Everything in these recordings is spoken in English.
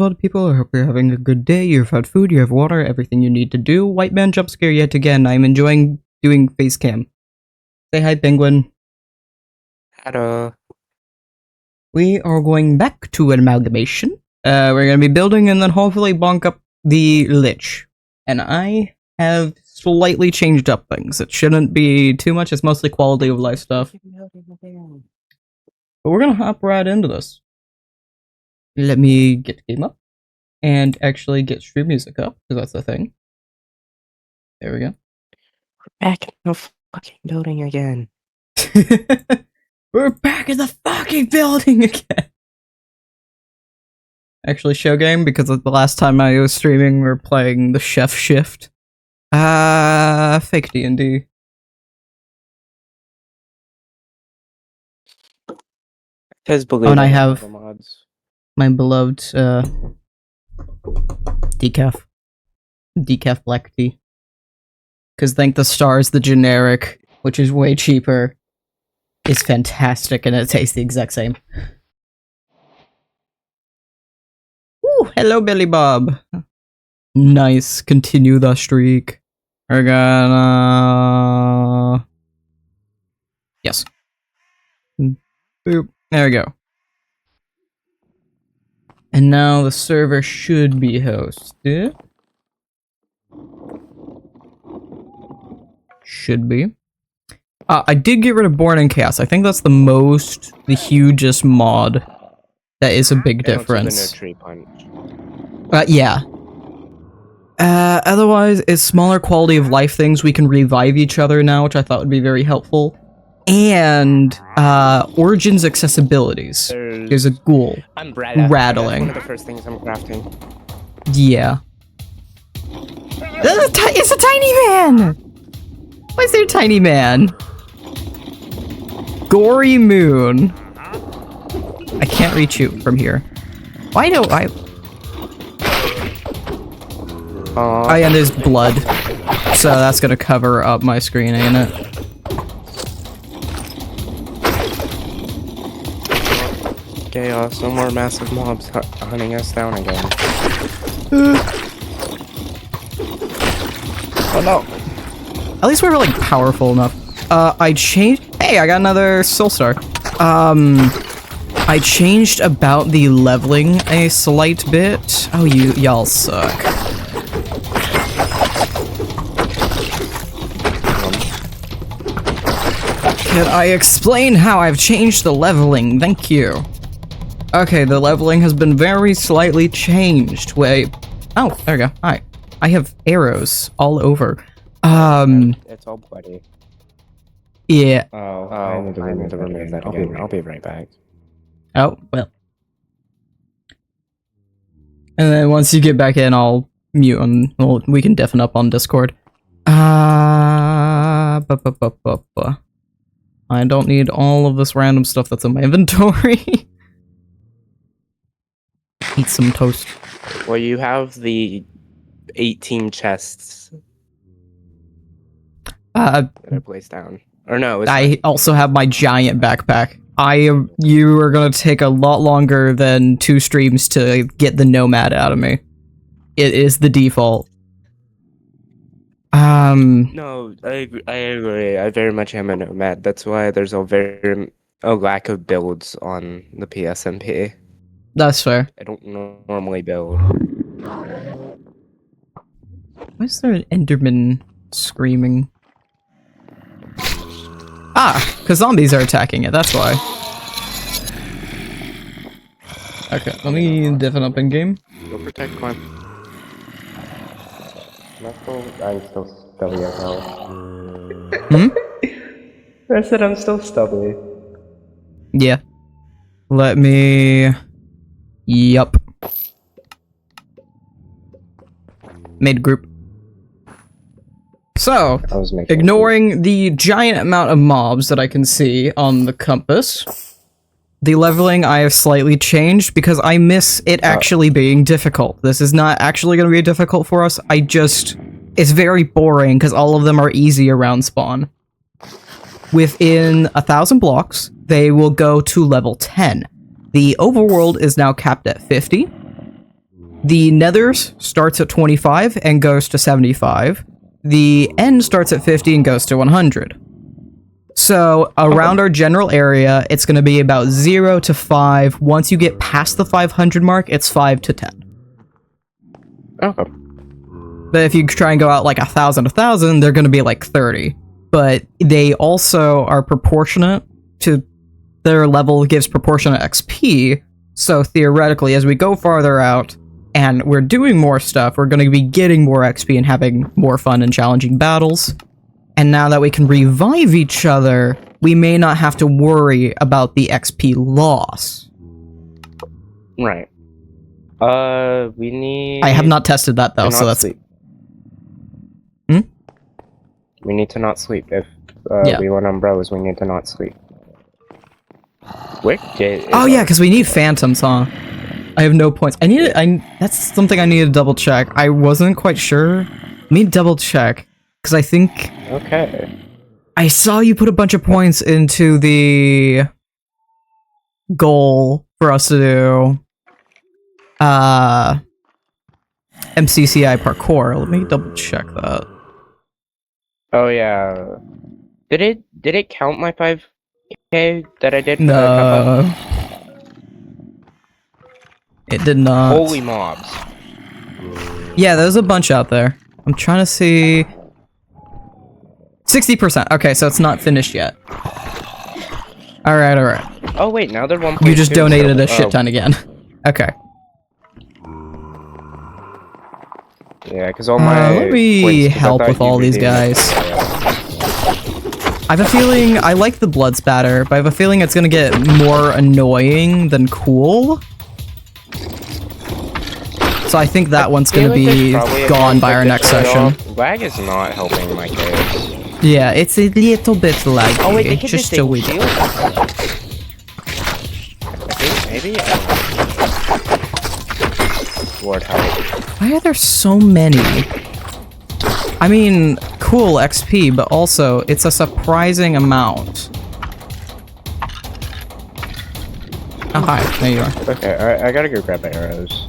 other people. I hope you're having a good day. You've had food, you have water, everything you need to do. White man jump scare yet again. I'm enjoying doing face cam. Say hi, penguin. Hello. We are going back to Amalgamation. We're going to be building and then hopefully bonk up the Lich. And I have slightly changed up things. It shouldn't be too much. It's mostly quality of life stuff. But we're going to hop right into this. Let me get the game up. And actually get stream music up, because that's the thing. There we go. We're back in the fucking building again. We're back in the fucking building again! Actually, show game, because the last time I was streaming, we were playing the Chef Shift. Fake D&D. Oh, and I have my beloved, decaf. Decaf black tea. Because Thank the Stars, the generic, which is way cheaper, is fantastic and it tastes the exact same. Ooh, hello Billy Bob. Nice, continue the streak. We're gonna... Yes. Boop. There we go. And now the server should be hosted. Should be. I did get rid of Born in Chaos. I think that's the hugest mod that is a big difference. No tree punch. Yeah. Otherwise, it's smaller quality of life things. We can revive each other now, which I thought would be very helpful. And, Origins accessibilities. There's a ghoul. Umbrella. Rattling. That's one of the first things I'm crafting. Yeah. It's a tiny man! Why is there a tiny man? Gory Moon. I can't reach you from here. Why don't I... Oh yeah, there's blood. So that's gonna cover up my screen, ain't it? Chaos, no more massive mobs hunting us down again. Oh no. At least we're like powerful enough. I changed... Hey, I got another Soul Star. I changed about the leveling a slight bit. Oh, y'all suck. Can I explain how I've changed the leveling? Thank you. Okay, the leveling has been very slightly changed. Wait. Oh, there we go. Alright. I have arrows all over. It's all bloody. Yeah. I need to remove that again. I'll be right back. Oh, well. And then once you get back in, I'll mute and well, we can deafen up on Discord. I don't need all of this random stuff that's in my inventory. Eat some toast. Well, you have the 18 chests that I placed down. Or no, I also have my giant backpack. You are gonna take a lot longer than 2 streams to get the Nomad out of me. It is the default. No, I agree. I very much am a Nomad. That's why there's a lack of builds on the PSMP. That's fair. I don't normally build. Why is there an Enderman screaming? Ah, because zombies are attacking it, that's why. Okay, let me deafen up in game. Go protect Climb. I'm still stubby as hell. I said I'm still stubby. Yeah. Let me... Yup. Made group. So, ignoring the giant amount of mobs that I can see on the compass, the leveling I have slightly changed because I miss it actually being difficult. This is not actually going to be difficult for us. It's very boring because all of them are easy around spawn. Within 1,000 blocks, they will go to level 10. The overworld is now capped at 50. The Nethers starts at 25 and goes to 75. The N starts at 50 and goes to 100. So around our general area, it's going to be about 0 to 5. Once you get past the 500 mark, it's 5 to 10. Okay. But if you try and go out like 1,000, they're going to be like 30. But they also are proportionate to their level gives proportionate XP. So theoretically, as we go farther out and we're doing more stuff, we're going to be getting more XP and having more fun and challenging battles. And now that we can revive each other, we may not have to worry about the XP loss. Right. We need... I have not tested that though, so that's... Sleep. Hmm? We need to not sleep. If we want umbrellas, we need to not sleep. Oh yeah, because we need phantoms, huh? I have no points. That's something I need to double check. I wasn't quite sure. Let me double check. Because I think... Okay. I saw you put a bunch of points into the... goal for us to do... MCCI parkour. Let me double check that. Oh yeah. Did it count my 5k that I did? No. It did not. Holy mobs. Yeah, there's a bunch out there. I'm trying to see... 60%. Okay, so it's not finished yet. Alright, alright. Oh wait, now they're 1.2. You just donated a shit ton again. Okay. Yeah, because all my... let me help with all these guys. I have a feeling... I like the blood spatter, but I have a feeling it's gonna get more annoying than cool. So I think that one's gonna be gone by our next session. Lag is not helping my case. Yeah, it's a little bit laggy. Oh wait, they can just a wee bit. I think maybe. Lord help. Why are there so many? I mean, cool XP, but also it's a surprising amount. Oh hi, there you are. Okay, I gotta go grab the arrows.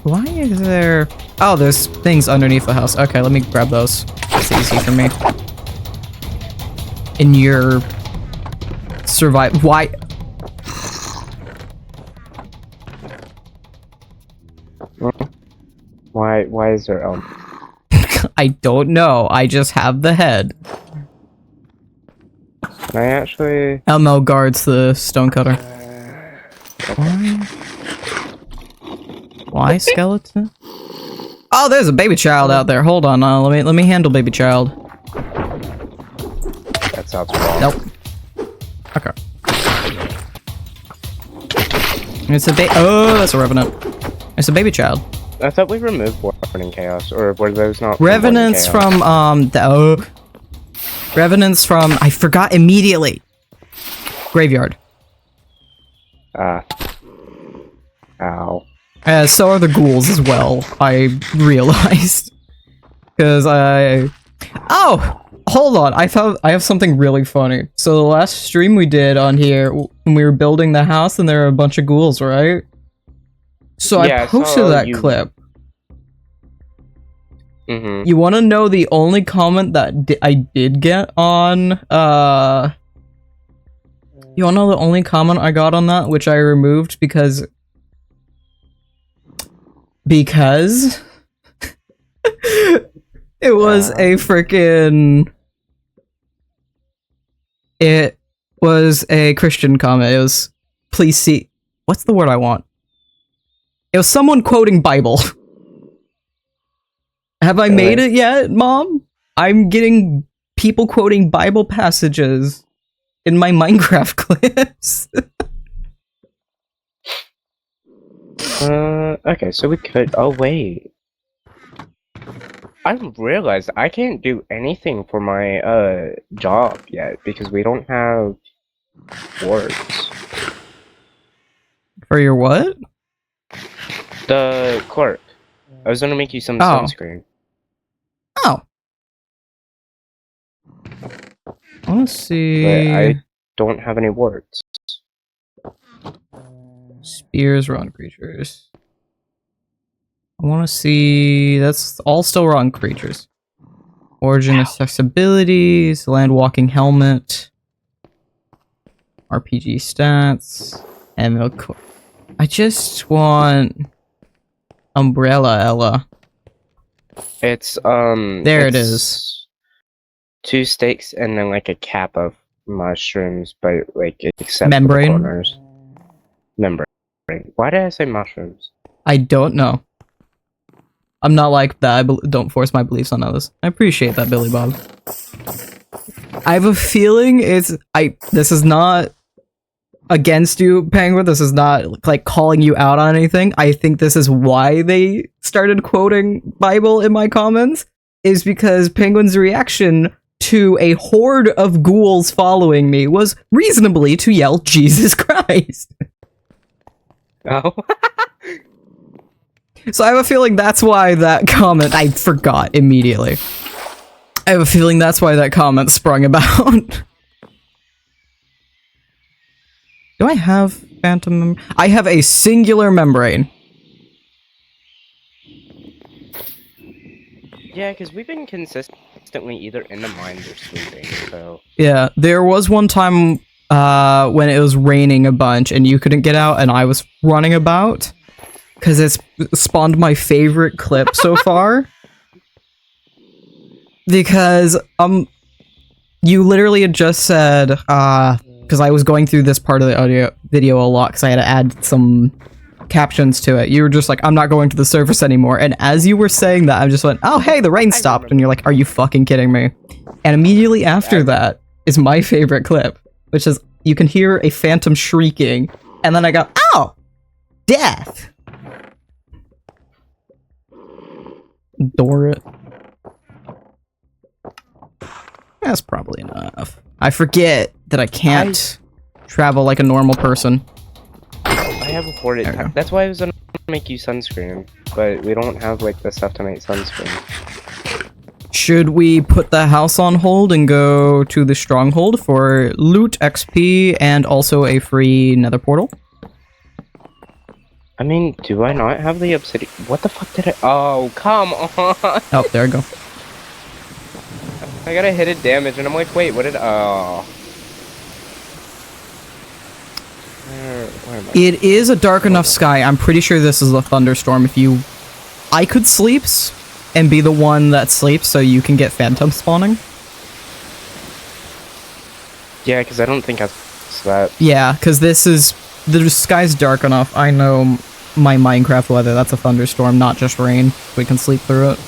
Why is there... Oh, there's things underneath the house. Okay, let me grab those. It's easy for me. In your... survive... Why... Why is there I don't know. I just have the head. Can I actually... Elmo guards the stonecutter. Why skeleton? Oh, there's a baby child out there. Hold on, let me handle baby child. That sounds wrong. Nope. Okay. It's a that's a revenant. It's a baby child. I thought we removed Warning Chaos, or were those not Revenants from Revenants from I forgot immediately. Graveyard. Ow. So are the ghouls as well, I realized. Because oh! Hold on, I have something really funny. So the last stream we did on here, when we were building the house and there were a bunch of ghouls, right? So yeah, I posted that clip. Mm-hmm. You want to know the only comment that I did get on, You want to know the only comment I got on that, which I removed because... it was a freaking... It was a Christian comment. It was, please see... What's the word I want? It was someone quoting Bible. Have I made it yet, Mom? I'm getting people quoting Bible passages in my Minecraft clips. Okay, so we could... Oh, wait. I realized I can't do anything for my, job yet, because we don't have words. For your what? The clerk. I was gonna make you some sunscreen. Oh. Let's see. But I don't have any words. Spears, run creatures. want to see... That's all still wrong creatures. Origin accessibilities, land walking helmet, RPG stats, and I just want Umbrella Ella. It's There it is. 2 sticks and then like a cap of mushrooms, but like except Membrane? for the corners. Membrane. Why did I say mushrooms? I don't know. I'm not like that. Don't force my beliefs on others. I appreciate that, Billy Bob. I have a feeling this is not against you, Penguin. This is not like calling you out on anything. I think this is why they started quoting Bible in my comments, is because Penguin's reaction to a horde of ghouls following me was reasonably to yell, Jesus Christ. Oh. So I have a feeling that's why that comment, I forgot immediately. I have a feeling that's why that comment sprung about. Do I have phantom I have a singular membrane. Yeah, because we've been consistently either in the mines or sleeping, so... Yeah, there was one time when it was raining a bunch and you couldn't get out and I was running about. Because it's spawned my favorite clip so far. Because, you literally had just said, because I was going through this part of the audio video a lot because I had to add some captions to it. You were just like, I'm not going to the surface anymore. And as you were saying that, I just went, oh, hey, the rain stopped. And you're like, are you fucking kidding me? And immediately after that is my favorite clip, which is, you can hear a phantom shrieking. And then I go, ow! Death! Door it. That's probably enough. I forget that I can't travel like a normal person. I have a hoarded time. That's why I was gonna make you sunscreen, but we don't have like the stuff to make sunscreen. Should we put the house on hold and go to the stronghold for loot, XP, and also a free nether portal? I mean, do I not have the obsidian? What the fuck did I? Oh, come on! Oh, there I go. I got a hit damage, and I'm like, wait, what did? Oh. Where am I? It is a dark enough sky. I'm pretty sure this is a thunderstorm. I could sleep and be the one that sleeps, so you can get phantom spawning. Yeah, because I don't think I've slept. Yeah, because the sky's dark enough. I know my Minecraft weather. That's a thunderstorm, not just rain. We can sleep through it.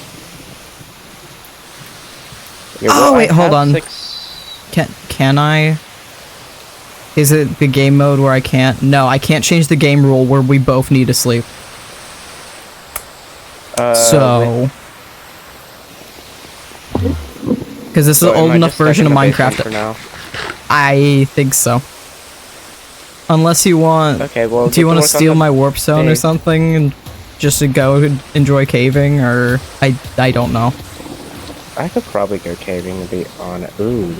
Okay, well, oh wait, hold on. 6... Can I? Is it the game mode where I can't? No, I can't change the game rule where we both need to sleep. So, because this is an old enough version of Minecraft. For now? I think so. Unless you want... Okay, well... Do you want to steal my warp zone or something? And just to go enjoy caving? Or... I don't know. I could probably go caving to be on it. Ooh.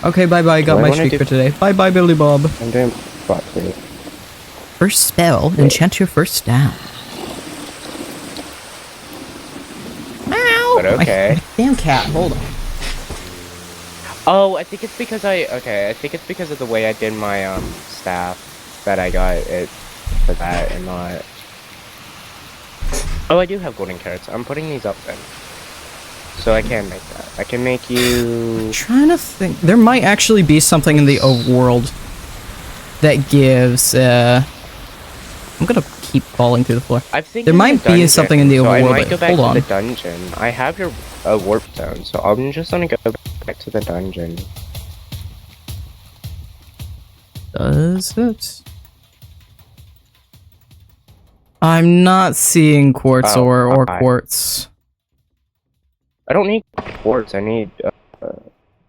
Okay, bye-bye. Got my streak for today. Bye-bye, Billy Bob. I'm doing bot food. First spell. Wait. Enchant your first staff. Ow! But okay. My damn cat. Hold on. Oh, I think it's because I think it's because of the way I did my staff that I got it for that and not. Oh, I do have golden carrots. I'm putting these up then, so I can make that. I can make you. I'm trying to think. There might actually be something in the overworld that gives. I'm gonna keep falling through the floor. There might be something in the overworld. I might go back Hold on. to the dungeon. I have your warp zone, so I'm just gonna go back to the dungeon. Does it? I'm not seeing quartz or quartz. I don't need quartz. I need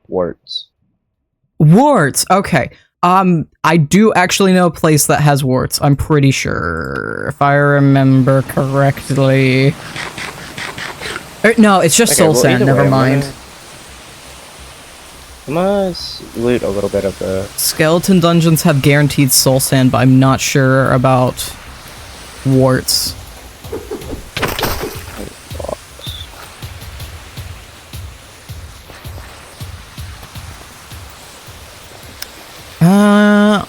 warts. Warts. Okay. I do actually know a place that has warts. I'm pretty sure, if I remember correctly. No, it's just soul sand. Never mind. I must loot a little bit of the... Skeleton dungeons have guaranteed soul sand, but I'm not sure about warts.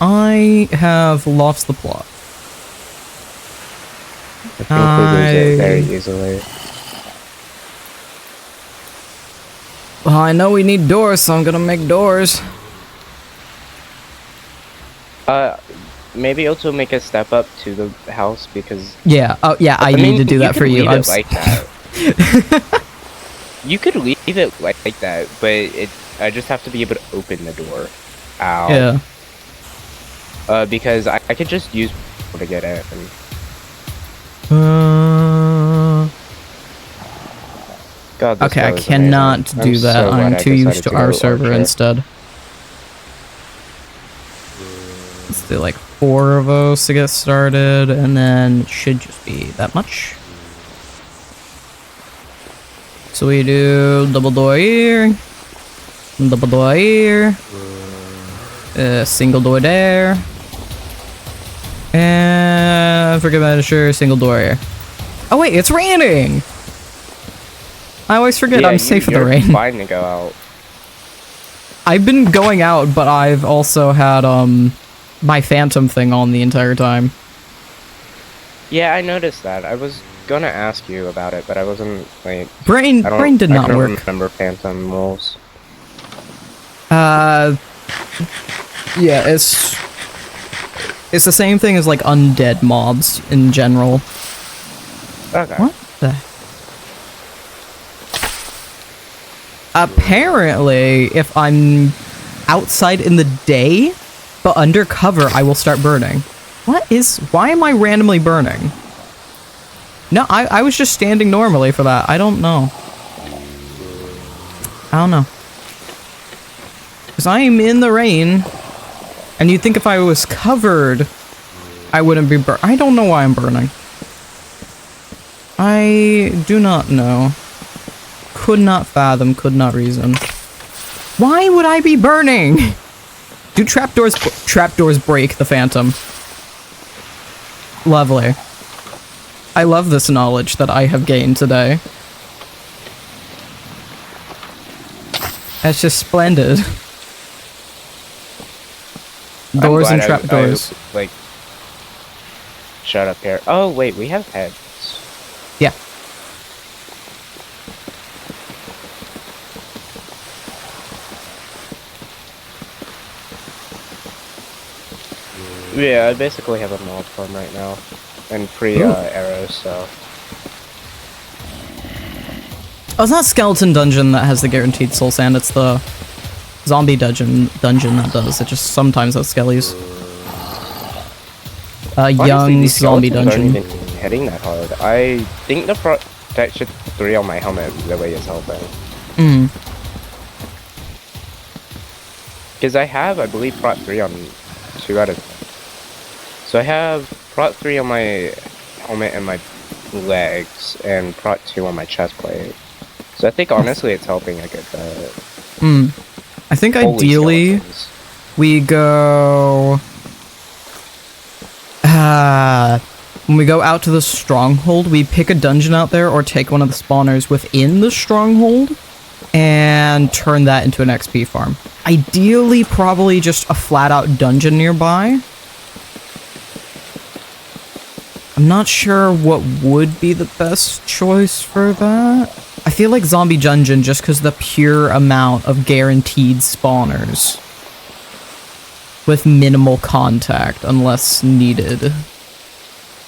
I have lost the plot. I think we lose it very easily. Well, I know we need doors, so I'm gonna make doors. Maybe also make a step up to the house because. Yeah. Oh, yeah. I need to do that for you. I'm like that. You could leave it like that, but I just have to be able to open the door. Ow. Yeah. Because I could just use to get in. God, okay, I cannot do that. I'm too used to our server instead. Let's do like 4 of those to get started, and then it should just be that much. So we do double door here, double door here, single door there, and forget measure, single door here. Oh wait, it's raining! I always forget I'm safe in the rain. You're fine to go out. I've been going out, but I've also had my phantom thing on the entire time. Yeah, I noticed that. I was gonna ask you about it, but I wasn't like brain did not work. I remember phantom rules. Yeah, it's the same thing as like undead mobs in general. Okay. What the? Apparently, if I'm outside in the day, but undercover, I will start burning. Why am I randomly burning? No, I was just standing normally for that. I don't know. Because I am in the rain, and you'd think if I was covered, I wouldn't be burning. I don't know why I'm burning. I do not know. Could not fathom, could not reason. Why would I be burning? Do trapdoors break the phantom? Lovely. I love this knowledge that I have gained today. That's just splendid. Doors and trapdoors. Like, shut up here. Oh wait, we have heads. Yeah. Yeah, I basically have a mob farm right now. And free arrows, so. Oh, it's not Skeleton Dungeon that has the guaranteed soul sand, it's the zombie dungeon that does. It just sometimes has skellies. Young zombie dungeon. Aren't even hitting that hard. I think the protection 3 on my helmet really is helping. Because I believe prot 3 on 2 out of. So I have prot 3 on my helmet and my legs, and prot 2 on my chest plate. So I think honestly it's helping a good bit. I think ideally we go when we go out to the stronghold, we pick a dungeon out there or take one of the spawners within the stronghold and turn that into an XP farm. Ideally, probably just a flat-out dungeon nearby. I'm not sure what would be the best choice for that. I feel like Zombie Dungeon just because the pure amount of guaranteed spawners with minimal contact unless needed.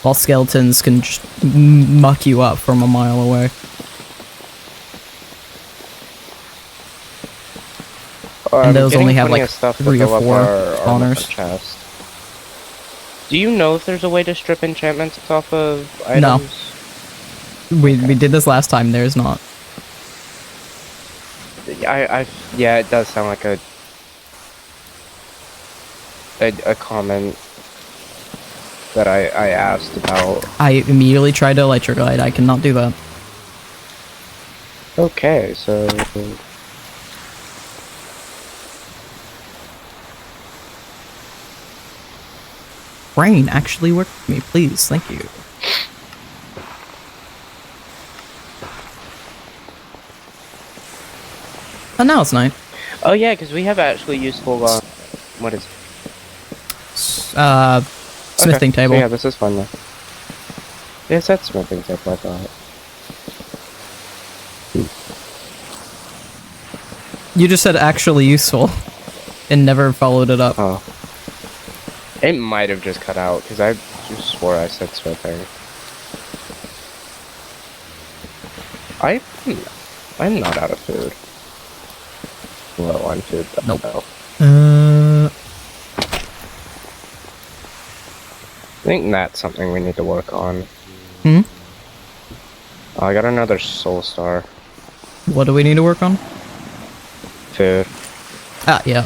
While skeletons can just muck you up from a mile away. And those only have like 3 or 4 spawners. Do you know if there's a way to strip enchantments off of items? No. We did this last time, there's not. Yeah, it does sound like a comment that I asked about. I immediately tried to electroglide, I cannot do that. Okay, so... Brain, actually work with me, please, thank you. Oh, now it's night. Oh yeah, because we have actually useful, what is it? Smithing table. So yeah, this is fun though. Yes, that's smithing table, I thought. You just said actually useful and never followed it up. Oh. It might have just cut out, because I just swore I said smithing. I'm not out of food. Low on food, though. Nope. I think that's something we need to work on. Hmm? Oh, I got another soul star. What do we need to work on? Food. Ah, yeah.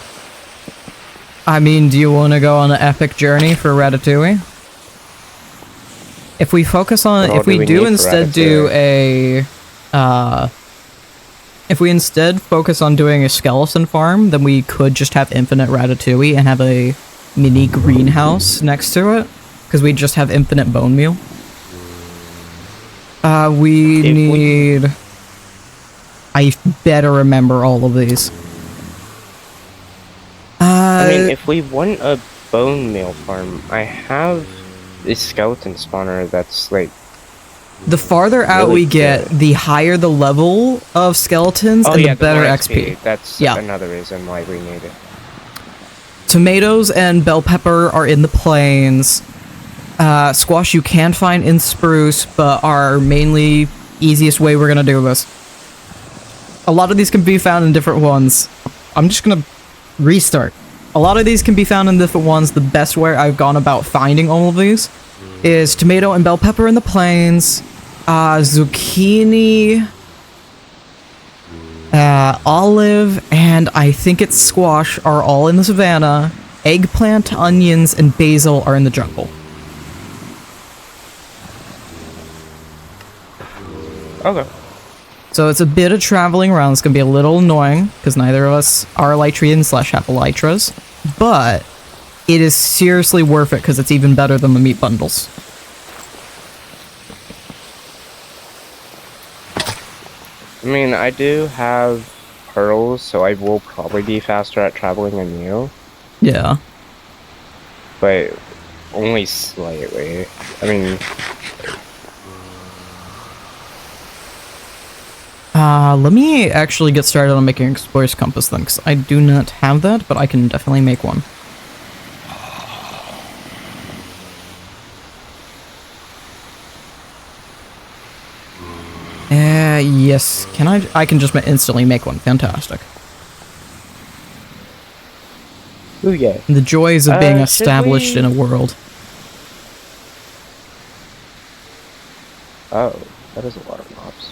I mean, do you want to go on an epic journey for ratatouille? If we focus on, if we do instead do a, if we instead focus on doing a skeleton farm, then we could just have infinite ratatouille and have a mini greenhouse next to it, because we just have infinite bone meal. We need... I better remember all of these. I mean, if we want a bone meal farm, I have a skeleton spawner that's like... The farther out really we get, the higher the level of skeletons and the better XP. That's another reason why we need it. Tomatoes and bell pepper are in the plains. Squash you can find in spruce, but are mainly easiest way we're gonna do this. A lot of these can be found in different ones. I'm just gonna restart. A lot of these can be found in different ones. The best way I've gone about finding all of these is tomato and bell pepper in the plains, zucchini, olive, and I think it's squash are all in the savannah. Eggplant, onions, and basil are in the jungle. Okay. So it's a bit of traveling around. It's going to be a little annoying, because neither of us are elytrians / have elytras, but it is seriously worth it, because it's even better than the meat bundles. I mean, I do have pearls, so I will probably be faster at traveling than you. Yeah. But only slightly. I mean... let me actually get started on making an explorer's compass then, because I do not have that, but I can definitely make one. Yes. Can I can just instantly make one. Fantastic. Ooh, yeah. The joys of being established in a world. Oh, that is a lot of mobs.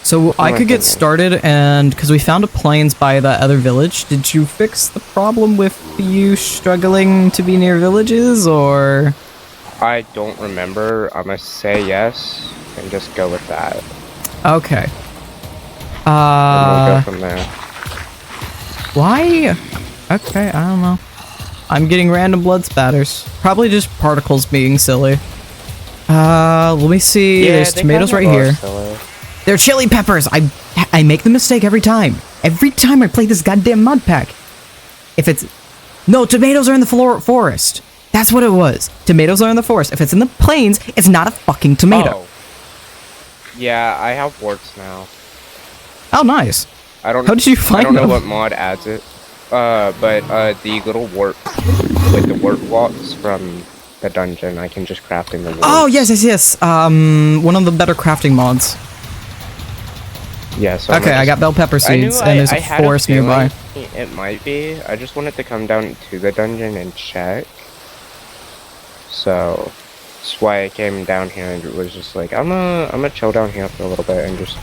So I could get started, and because we found a plains by that other village, did you fix the problem with you struggling to be near villages, or? I don't remember. I'm gonna say yes and just go with that. Okay. And we'll go from there. Why? Okay, I don't know. I'm getting random blood spatters. Probably just particles being silly. Let me see. Yeah, there's tomatoes right here. Silly. They're chili peppers. I make the mistake every time. Every time I play this goddamn mod pack. If it's... No, tomatoes are in the forest. That's what it was. Tomatoes are in the forest. If it's in the plains, it's not a fucking tomato. Oh. Yeah, I have warts now. Oh, nice. I don't... How did you find them? I don't know what mod adds it. But the little wart... Like the wart blocks from the dungeon, I can just craft in the woods. Oh, yes. One of the better crafting mods. Yeah, so okay, I got bell pepper seeds, and there's a forest nearby. It might be. I just wanted to come down to the dungeon and check. So, that's why I came down here and was just like, I'm gonna chill down here for a little bit and just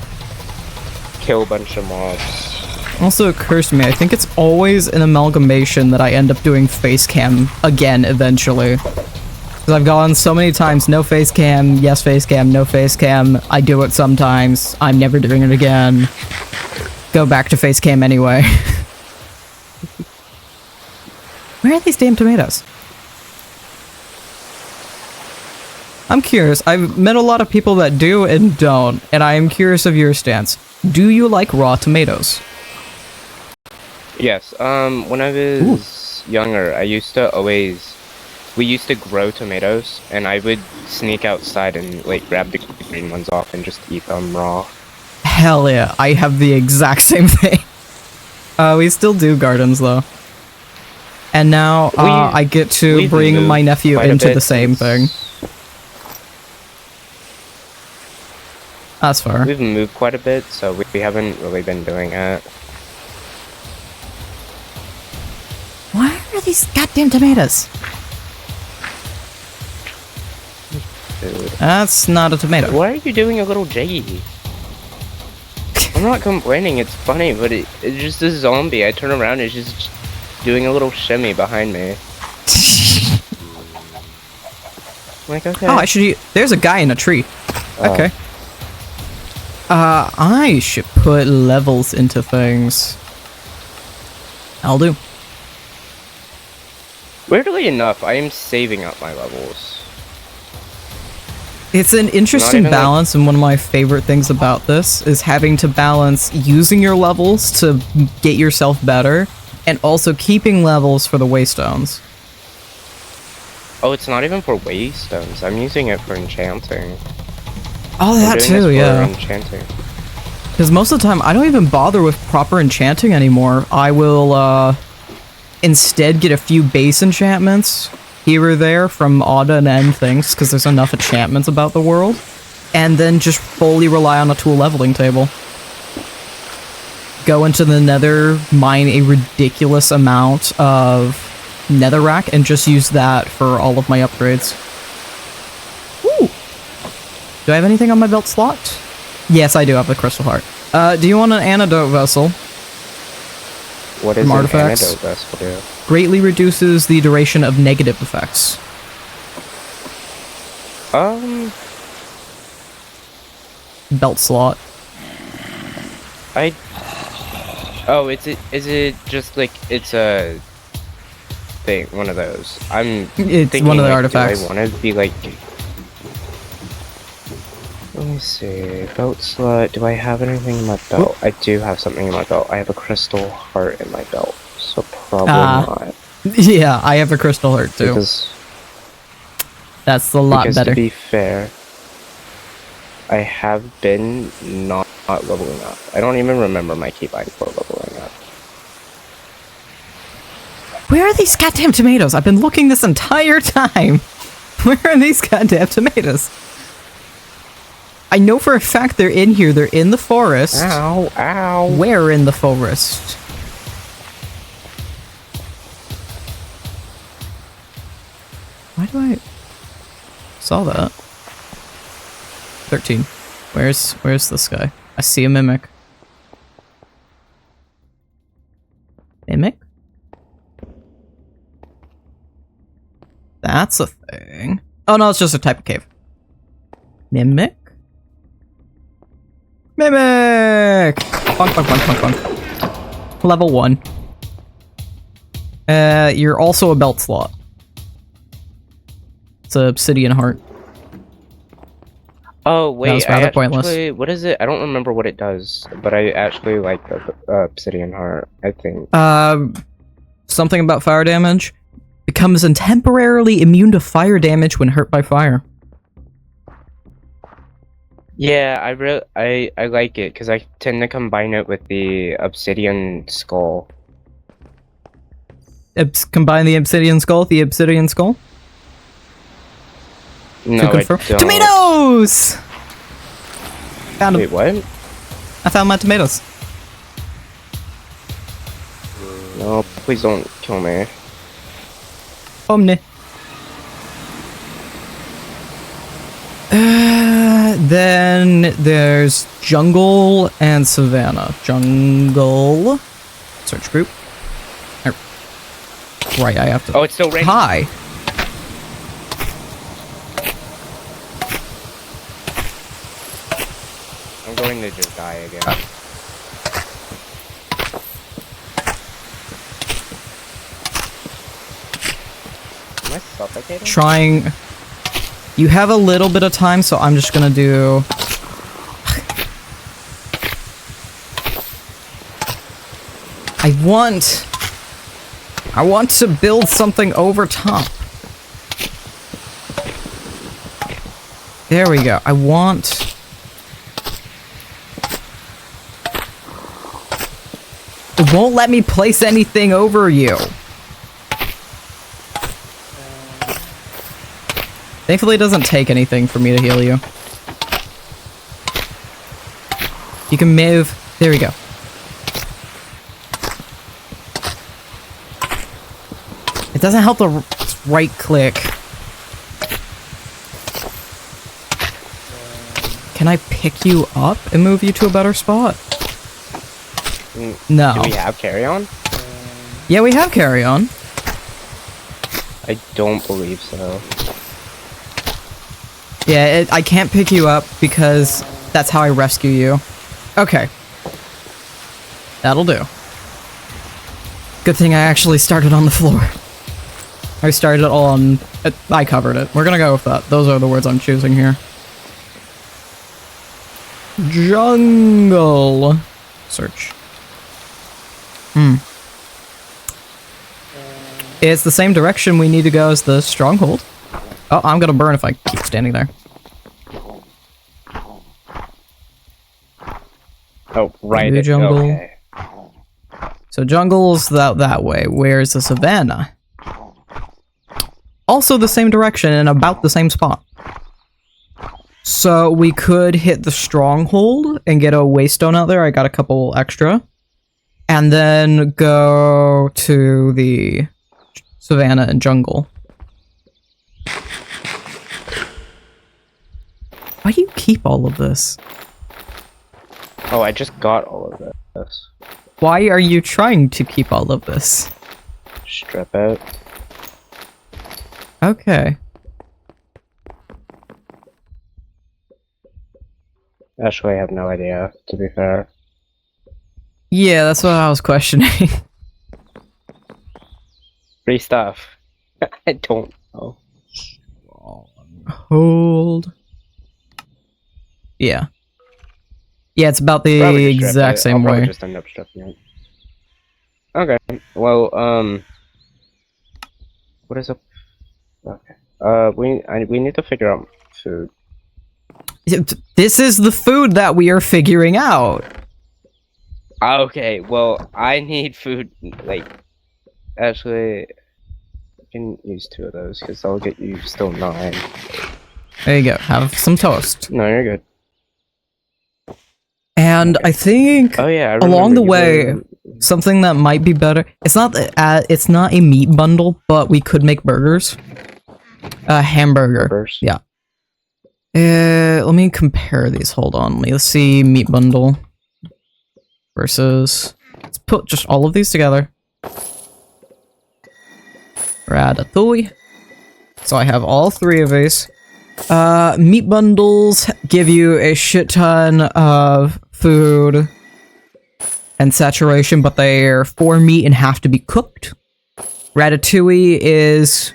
kill a bunch of mobs. Also occurs to me, I think it's always an amalgamation that I end up doing face cam again eventually. Because I've gone so many times, no face cam, yes face cam, no face cam. I do it sometimes. I'm never doing it again. Go back to face cam anyway. Where are these damn tomatoes? I'm curious. I've met a lot of people that do and don't, and I am curious of your stance. Do you like raw tomatoes? Yes. When I was younger, we used to grow tomatoes, and I would sneak outside and like grab the green ones off and just eat them raw. Hell yeah, I have the exact same thing. We still do gardens though. And now I get to bring my nephew into the same thing. That's fair. We've moved quite a bit, so we haven't really been doing it. Why are these goddamn tomatoes? Dude. That's not a tomato. Why are you doing a little jiggy? I'm not complaining, it's funny, but it's just a zombie. I turn around, it's just doing a little shimmy behind me. Like, okay. Oh, there's a guy in a tree. Okay. I should put levels into things. I'll do. Weirdly enough, I am saving up my levels. It's an interesting balance, and one of my favorite things about this is having to balance using your levels to get yourself better, and also keeping levels for the waystones. Oh, it's not even for waystones. I'm using it for enchanting. Oh, that too, yeah. Enchanting. Because most of the time, I don't even bother with proper enchanting anymore. I will, instead get a few base enchantments here or there from odd and end things, because there's enough enchantments about the world, and then just fully rely on a tool leveling table. Go into the nether, mine a ridiculous amount of netherrack, and just use that for all of my upgrades. Ooh! Do I have anything on my belt slot? Yes, I do have the crystal heart. Do you want an antidote vessel? What is an antidote vessel do? Greatly reduces the duration of negative effects. Belt slot. Oh, is it just like it's a thing, one of those? It's thinking, one of the like, artifacts. Do I want to be like? Let me see. Belt slot. Do I have anything in my belt? I do have something in my belt. I have a crystal heart in my belt, so probably not. Yeah, I have a crystal heart too. That's a lot better. To be fair, I have been not leveling up. I don't even remember my keybind for leveling up. Where are these goddamn tomatoes? I've been looking this entire time. Where are these goddamn tomatoes? I know for a fact they're in here. They're in the forest. Ow, ow. Where in the forest? Why do I... saw that. 13. Where's this guy? I see a mimic. Mimic? That's a thing. Oh no, it's just a type of cave. Mimic? Mimic! Bonk, bonk, bonk, bonk, bonk. Level 1. You're also a belt slot. It's a obsidian heart. Oh wait, that was rather pointless. What is it? I don't remember what it does, but I actually like the obsidian heart, I think. Something about fire damage. Becomes temporarily immune to fire damage when hurt by fire. Yeah, I like it because I tend to combine it with the obsidian skull. Combine the obsidian skull with the obsidian skull? No, I don't. Tomatoes! Found them. Wait, what? I found my tomatoes. No, please don't kill me. Omni. Then there's jungle and savanna. Jungle. Search group. Right, I have to. Oh, it's still raining. Hi. I'm going to just die again. Am I suffocating? Trying. You have a little bit of time, so I'm just gonna do. I want to build something over top. There we go. It won't let me place anything over you. Thankfully, it doesn't take anything for me to heal you. You can move. There we go. It doesn't help to right click. Can I pick you up and move you to a better spot? No. Do we have carry-on? Yeah, we have carry-on. I don't believe so. Yeah, I can't pick you up because that's how I rescue you. Okay. That'll do. Good thing I actually started on the floor. I started it on... I covered it. We're gonna go with that. Those are the words I'm choosing here. Jungle. Search. It's the same direction we need to go as the stronghold. Oh, I'm gonna burn if I keep standing there. Oh, right. Maybe jungle. Okay. So jungle's that way. Where's the savannah? Also the same direction and about the same spot. So we could hit the stronghold and get a waystone out there. I got a couple extra. And then go to the savannah and jungle. Why do you keep all of this? Oh, I just got all of this. Why are you trying to keep all of this? Strip out. Okay. Actually, I have no idea, to be fair. Yeah, that's what I was questioning. Free stuff. I don't know. Hold. Yeah. Yeah, it's about the Probably just strip exact it. same I'll probably way. just end up stripping it. Okay. Well, what is up? Okay. We need to figure out food. This is the food that we are figuring out. Okay, well, I need food, like, actually, I can use 2 of those, because I'll get you still 9. There you go. Have some toast. No, you're good. And I think Oh yeah, I along the remember way, you something that might be better. It's not a meat bundle, but we could make burgers. A hamburger. Burgers. Yeah. Let me compare these. Hold on. Let's see meat bundle versus. Let's put just all of these together. Ratatouille. So I have all 3 of these. Meat bundles give you a shit ton of food and saturation, but they're for meat and have to be cooked. Ratatouille is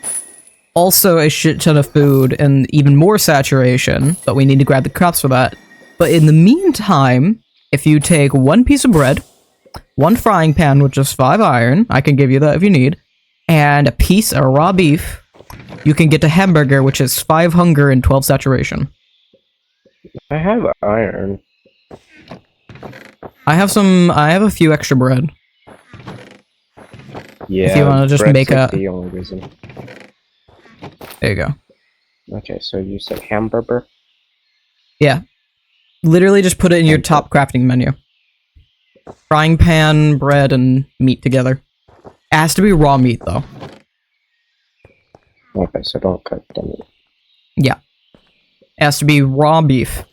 also a shit ton of food and even more saturation, but we need to grab the crops for that. But in the meantime, if you take 1 piece of bread, 1 frying pan with just 5 iron, I can give you that if you need, and a piece of raw beef, you can get a hamburger, which is 5 hunger and 12 saturation. I have iron. I have a few extra bread. Yeah. If you want to just bread's make like a... the only reason. There you go. Okay, so you said hamburger? Yeah. Literally just put it in your top crafting menu. Frying pan, bread, and meat together. It has to be raw meat, though. Okay, so don't cook the meat. Yeah. It has to be raw beef.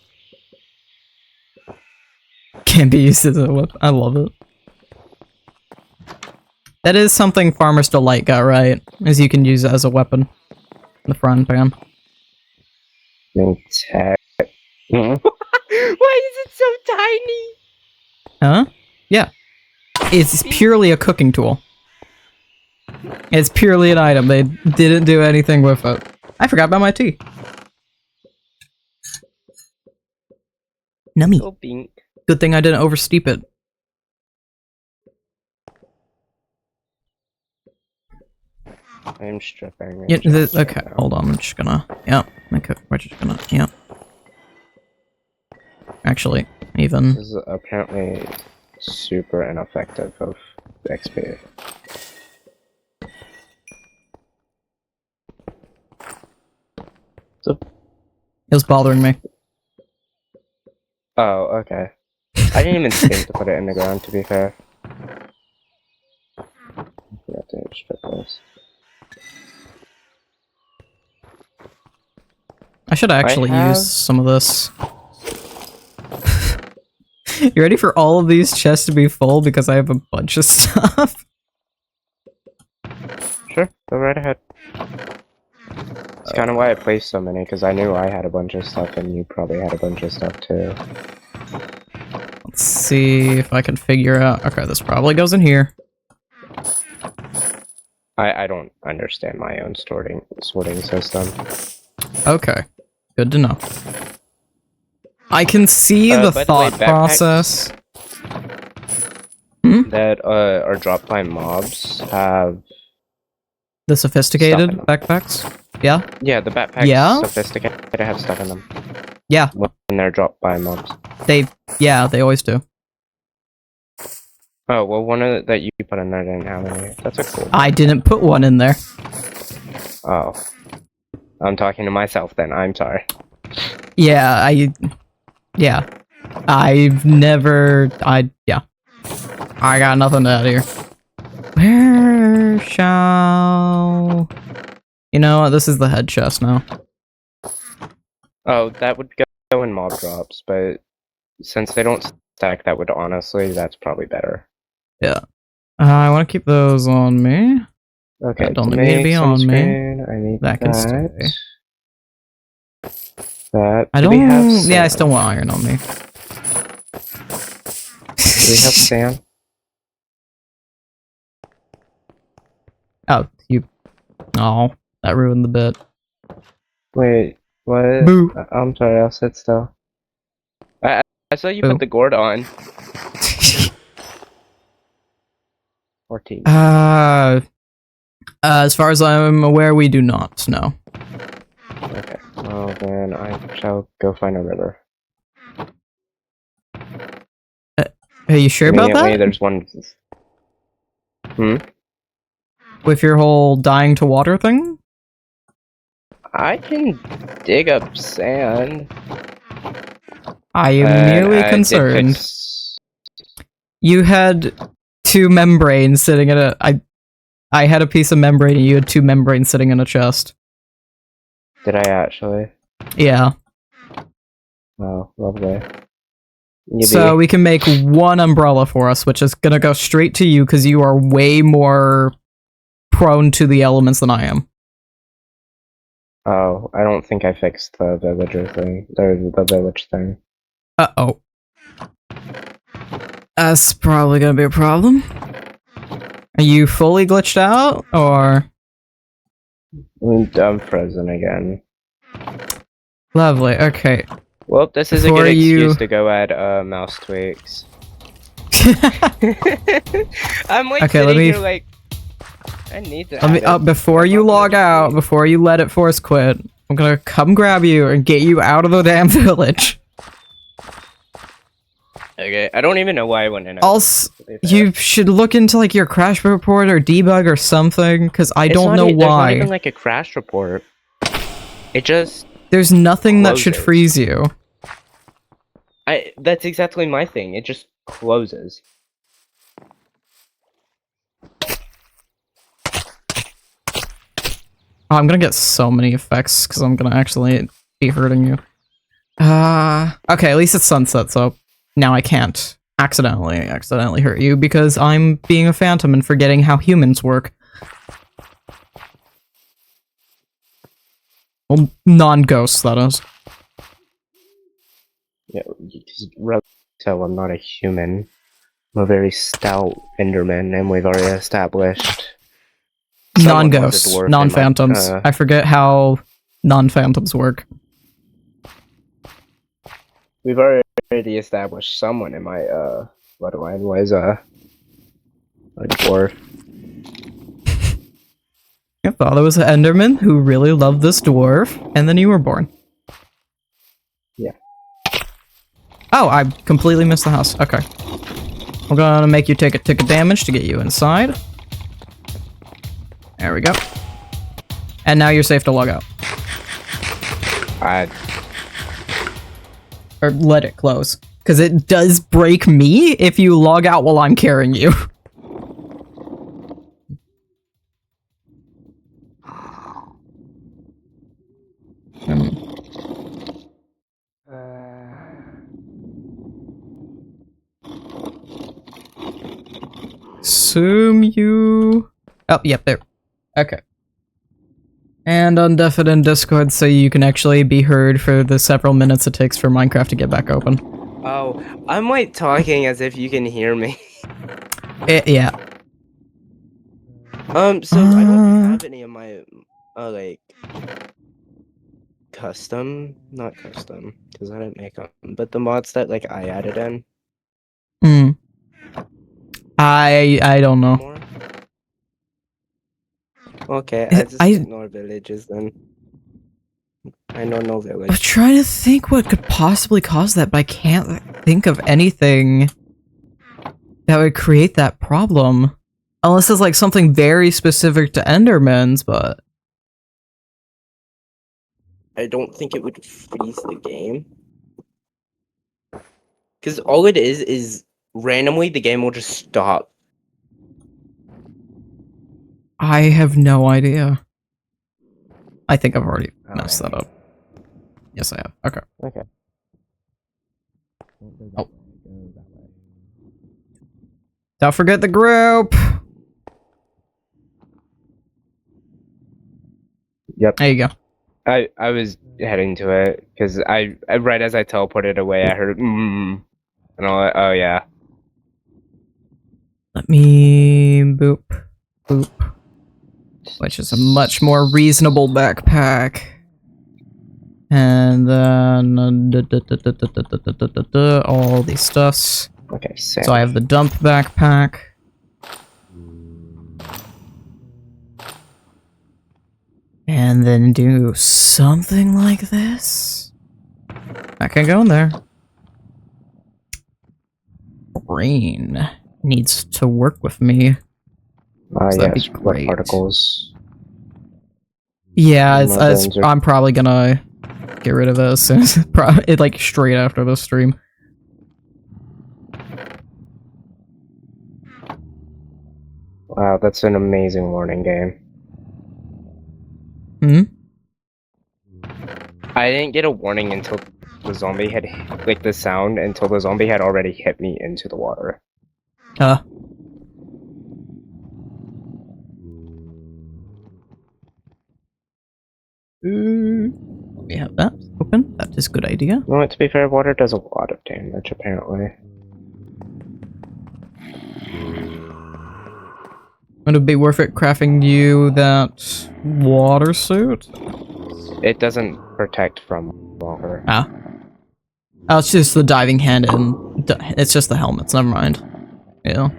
Can't be used as a whip. I love it. That is something Farmer's Delight got right, is you can use it as a weapon. The frying pan. Why is it so tiny? Huh? Yeah. It's purely a cooking tool. It's purely an item. They didn't do anything with it. I forgot about my tea. Nummy. So pink. Good thing I didn't oversteep it. I'm stripping. Yeah, okay, hold on. I'm just gonna. Yep. Okay, we're just gonna. Yep. Actually, even. This is apparently super ineffective of XP. So, It was bothering me. oh, okay. I didn't even think to put it in the ground, to be fair. I forgot to strip this. I should actually use some of this. You ready for all of these chests to be full because I have a bunch of stuff? Sure, go right ahead. It's kind of why I placed so many, because I knew I had a bunch of stuff and you probably had a bunch of stuff too. Let's see if I can figure out. Okay, this probably goes in here. I don't understand my own sorting system. Okay, good to know. I can see the thought process. That are dropped by mobs have the sophisticated backpacks. Yeah. Yeah, the backpacks sophisticated have stuff in them. Yeah. When they're dropped by mobs. They always do. Oh well, one of that you put in there didn't have any. That's a cool. I didn't put one in there. Oh, I'm talking to myself then. I'm sorry. Yeah, I've never. I got nothing to add here. Where shall... You know what? This is the head chest now. Oh, that would go in mob drops, but since they don't stack, that would honestly, that's probably better. Yeah. I want to keep those on me. Okay, that don't need to be on me. I need that can stay. That. I don't. Yeah, I still want iron on me. Do we have sand? Oh, you. Oh, that ruined the bit. Wait, what? Boo. I'm sorry, I'll sit still. I saw you put the gourd on. 14. As far as I'm aware, we do not, no. Okay, well then I shall go find a river. Are you sure about that? There's one... With your whole dying to water thing? I can dig up sand. I am merely concerned. You had 2 membranes sitting in a... I had a piece of membrane and you had 2 membranes sitting in a chest. Did I actually? Yeah. Oh, lovely. So we can make 1 umbrella for us, which is gonna go straight to you because you are way more prone to the elements than I am. Oh, I don't think I fixed the villager thing. The village thing. Uh-oh. That's probably gonna be a problem. Are you fully glitched out, or...? I'm frozen again. Lovely, okay. Well, this is a good excuse to go add mouse tweaks. I'm like sitting here like... I need to before you log out, before you let it force quit, I'm gonna come grab you and get you out of the damn village. Okay, I don't even know why I went in. You should look into like your crash report or debug or something, because I don't know why. There's not even like a crash report. It just... There's nothing that should freeze you. That's exactly my thing. It just closes. Oh, I'm gonna get so many effects because I'm gonna actually be hurting you. Okay, at least it's sunset, so now I can't accidentally hurt you because I'm being a phantom and forgetting how humans work. Well, non-ghosts, that is. Yeah, so I'm not a human. I'm a very stout Enderman, and we've already established... Non-ghosts, non-phantoms. I forget how non-phantoms work. We've already established someone in my bloodline was a dwarf. Yep. Your father was an Enderman who really loved this dwarf, and then you were born. Yeah. Oh, I completely missed the house. Okay. I'm gonna make you take a tick of damage to get you inside. There we go. And now you're safe to log out. Or let it close. Because it does break me if you log out while I'm carrying you. Assume you... Oh, yep, there. Okay. And undeafened in Discord so you can actually be heard for the several minutes it takes for Minecraft to get back open. Oh, I'm like talking as if you can hear me. Yeah. So I don't have any of my, like, not custom, because I didn't make them, but the mods that, like, I added in. I don't know. More? Okay, I just ignore villages then. I know no village. I'm trying to think what could possibly cause that, but I can't think of anything that would create that problem. Unless it's like something very specific to Endermans, but... I don't think it would freeze the game. Because all it is randomly the game will just stop. I have no idea. I think I've already messed that up. Yes, I have. Okay. Okay. Oh. Don't forget the group! Yep. There you go. I was heading to it, because I right as I teleported away, I heard and I'm like, oh yeah. Let me boop. Boop. Which is a much more reasonable backpack. And then all these stuffs. Okay, so I have the dump backpack. And then do something like this. I can go in there. Brain needs to work with me. So yes, what particles? Yeah, I'm probably gonna get rid of this as soon as like straight after the stream. Wow, that's an amazing warning game. I didn't get a warning until the zombie had, like, the sound until the zombie had already hit me into the water. We have that open. That is a good idea. Well, to be fair, water does a lot of damage, apparently. Would it be worth it crafting you that water suit? It doesn't protect from water. Ah. Oh, it's just the diving hand and it's just the helmets, never mind. Yeah.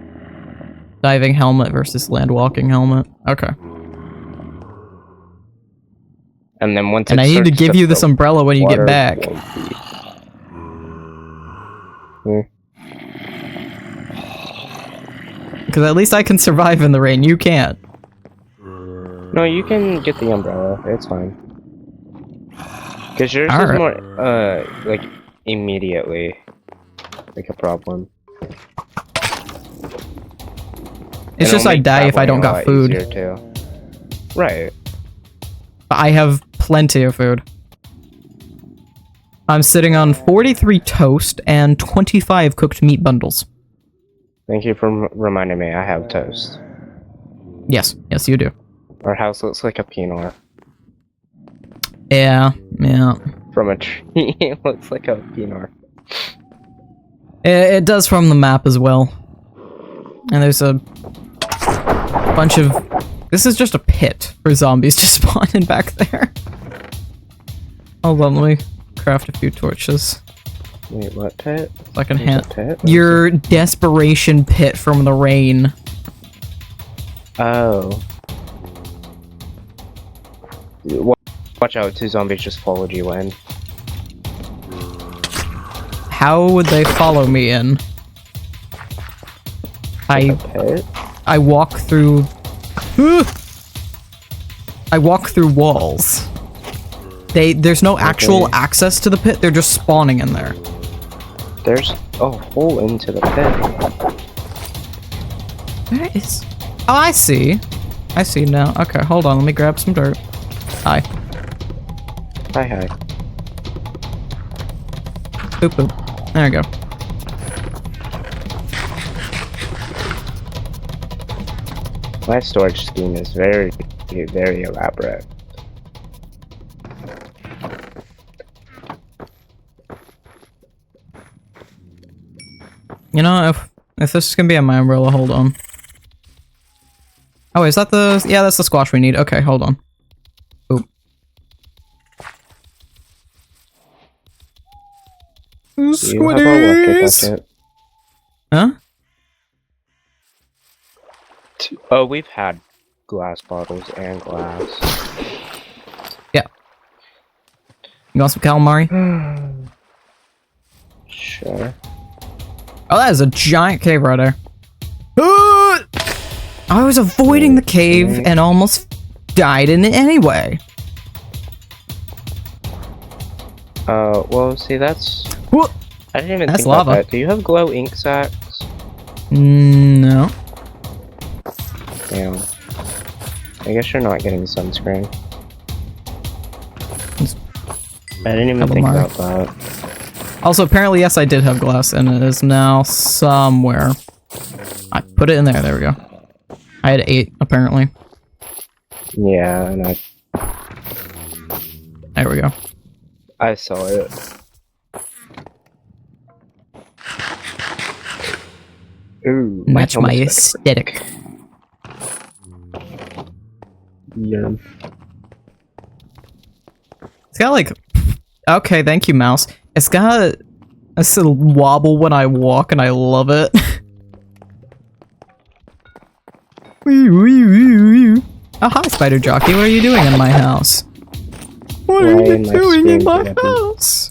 Diving helmet versus land walking helmet. Okay. And then once I need to give you this umbrella when you get back. Because at least I can survive in the rain, you can't. No, you can get the umbrella, it's fine. Because yours is more, like, immediately, like, a problem. It's just I die if I don't got food. Right. I have plenty of food. I'm sitting on 43 toast and 25 cooked meat bundles. Thank you for reminding me I have toast. Yes, yes you do. Our house looks like a pinar. Yeah, yeah. From a tree, it looks like a pinar. It does from the map as well. And there's a bunch of... This is just a pit for zombies to spawn in back there. Hold on, let me craft a few torches. Wait, what pit? So I can your desperation pit from the rain. Oh. Watch out, 2 zombies just followed you in. How would they follow me in? I walk through... I walk through walls. There's no actual access to the pit, they're just spawning in there. There's a hole into the pit. Where is... Oh, I see. I see now. Okay, hold on, let me grab some dirt. Hi. Hi. Boop boop. There we go. My storage scheme is very, very elaborate. You know, if this is gonna be on my umbrella, hold on. Oh, is that the... Yeah, that's the squash we need. Okay, hold on. Oop. Squiddies! Huh? Oh, we've had glass bottles and glass. Yeah. You want some calamari? Sure. Oh, that is a giant cave right there. I was avoiding the cave and almost died in it anyway. Well, see, that's... What? I didn't even That's think about lava. that. Do you have glow ink sacks? No. Damn. I guess you're not getting sunscreen. I didn't even think about that. Also, apparently, yes, I did have glass, and it is now somewhere. I put it in there. There we go. I had 8, apparently. Yeah, and There we go. I saw it. Ooh, Match my helmet's aesthetic. Yeah. It's got like... Okay, thank you, mouse. It's got a little wobble when I walk, and I love it. Oh, hi, Spider Jockey. What are you doing in my house? What are you doing in my house?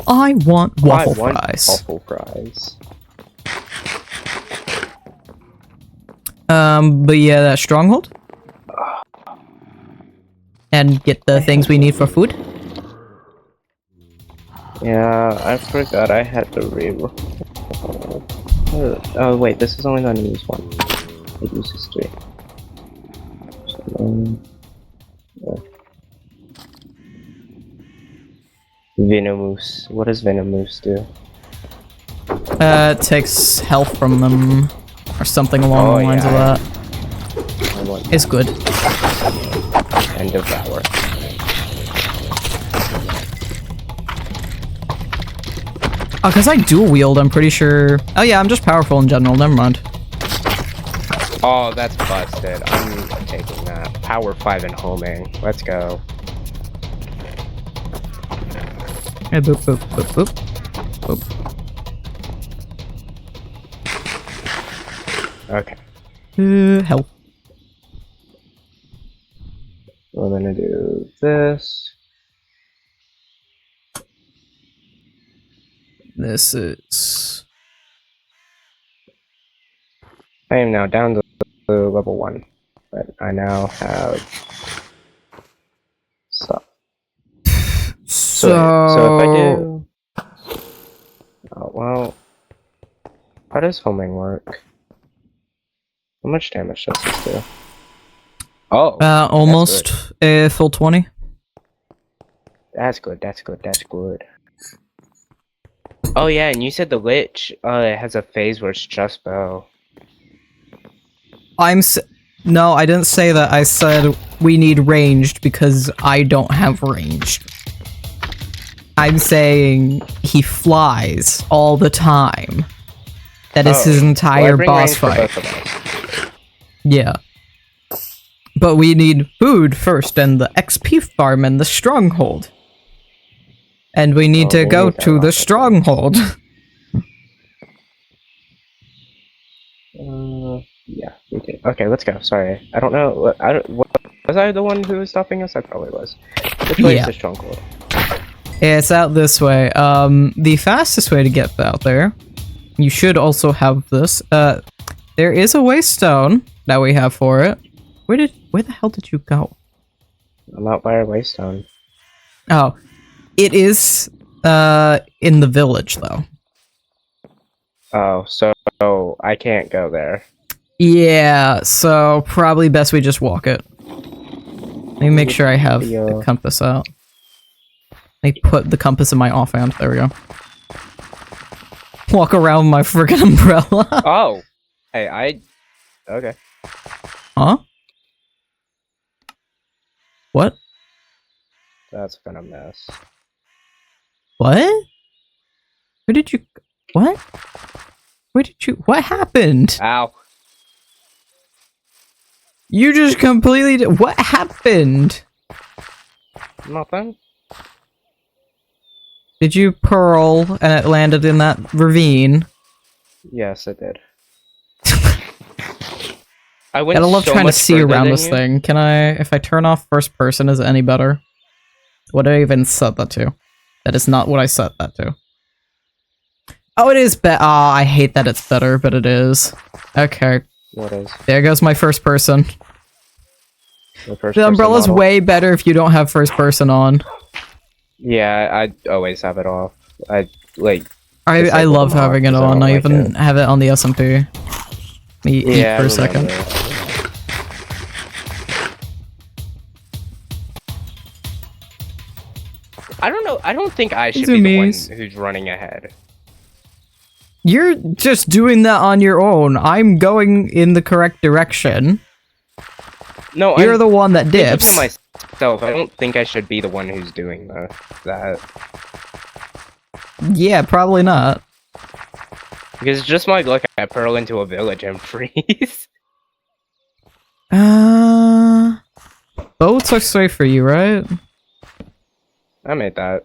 I want waffle fries. Waffle fries. But yeah, that stronghold. And get the things we need for food. Yeah, I forgot I had to reroll. Oh wait, this is only gonna use 1. It uses 3. So, yeah. Venomous. What does Venomous do? It takes health from them, or something along the lines of that. It's good. And devour. Oh, because I dual wield, I'm pretty sure... Oh yeah, I'm just powerful in general, never mind. Oh, that's busted. I'm taking that. Power 5 and homing. Let's go. Hey, boop, boop, boop, boop. Boop. Okay. Health. We're gonna do this. This is... I am now down to level 1, but I now have stuff. So if I do... Oh, well... How does homing work? How much damage does this do? Oh! almost full 20. That's good, that's good, that's good. Oh yeah, and you said the Lich, it has a phase where it's just bow. No, I didn't say that. I said we need ranged because I don't have ranged. I'm saying he flies all the time. That is his entire boss fight. Yeah. But we need food first, and the XP farm and the stronghold. And we need to go to the stronghold. Yeah, we did. Okay, let's go. Sorry, I don't know. What Was I the one who was stopping us? I probably was. Which way is Yeah. the stronghold? It's out this way. The fastest way to get out there, you should also have this. There is a waystone that we have for it. Where the hell did you go? I'm out by our waystone. Oh, it is, in the village, though. Oh, so I can't go there. Yeah, so probably best we just walk it. Let me make sure I have the compass out. Let me put the compass in my offhand. There we go. Walk around with my friggin' umbrella. Oh! Hey, okay. Huh? What? That's been a mess. What? Where did you... What? Where did you... What happened? Ow. You just completely... What happened? Nothing. Did you pearl and it landed in that ravine? Yes, it did. I went Gotta love so trying to much see further around than this you. thing. Can I... If I turn off first person, is it any better? What did I even set that to? That is not what I set that to. Oh, it is better. Ah, I hate that it's better, but it is. Okay. What is? There goes my first person. The umbrella's model. way better if you don't have first person on. Yeah, I always have it off. I I Disable love them off having it 'cause I on. don't I like even it. have it on the SMP. Me eat yeah, for I a second. remember. I don't know. I don't think I should be the one Zoomies. who's running ahead. You're just doing that on your own. I'm going in the correct direction. No, You're I'm the one that thinking dips. for myself. I don't think I should be the one who's doing that. Yeah, probably not. Because it's just my luck I pearl into a village and freeze. Boats are safe for you, right? I made that.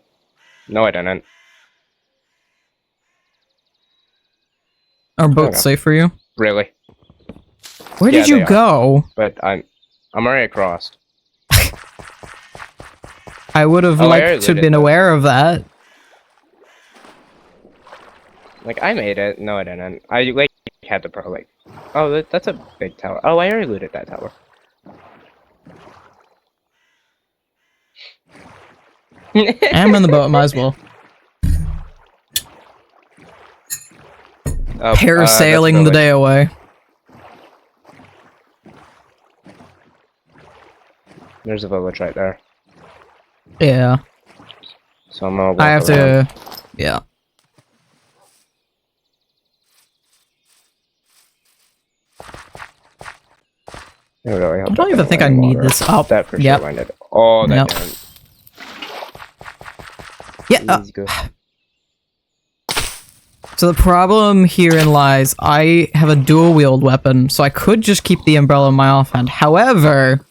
No, I didn't. Are boats safe for you? Really. Where Yeah, did you they are. go? But I'm already across. I would have Oh, I liked already to have looted been those. aware of that. Like, I made it. No, I didn't. I, like, had to pearl, like... Oh, that's a big tower. Oh, I already looted that tower. I'm in the boat, might as well. Oh, Parasailing that's the day away. There's a village right there. Yeah. So I'm gonna walk I have around. to... Yeah. I really hope I don't that even think I didn't land need water. this. Oh, That for yep. sure landed. Oh, that Yep. didn't. Yeah. Easy go. So the problem herein lies, I have a dual wield weapon, so I could just keep the umbrella in my offhand. However,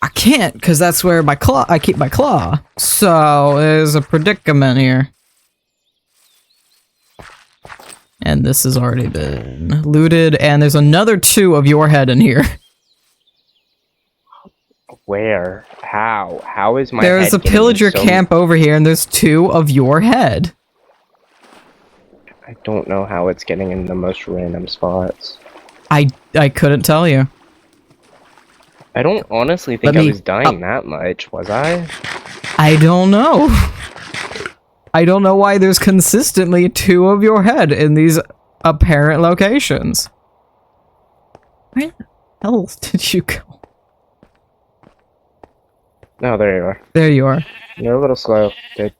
I can't, because that's where I keep my claw. So there's a predicament here. And this has already been looted, and there's another 2 of your head in here. Where? How? How is my There's head a getting pillager so... camp over here, and there's 2 of your head. I don't know how it's getting in the most random spots. I couldn't tell you. I don't honestly think I was dying that much, was I? I don't know. I don't know why there's consistently 2 of your head in these apparent locations. Where the hell did you go? No, there you are. There you are. You're a little slow, dude.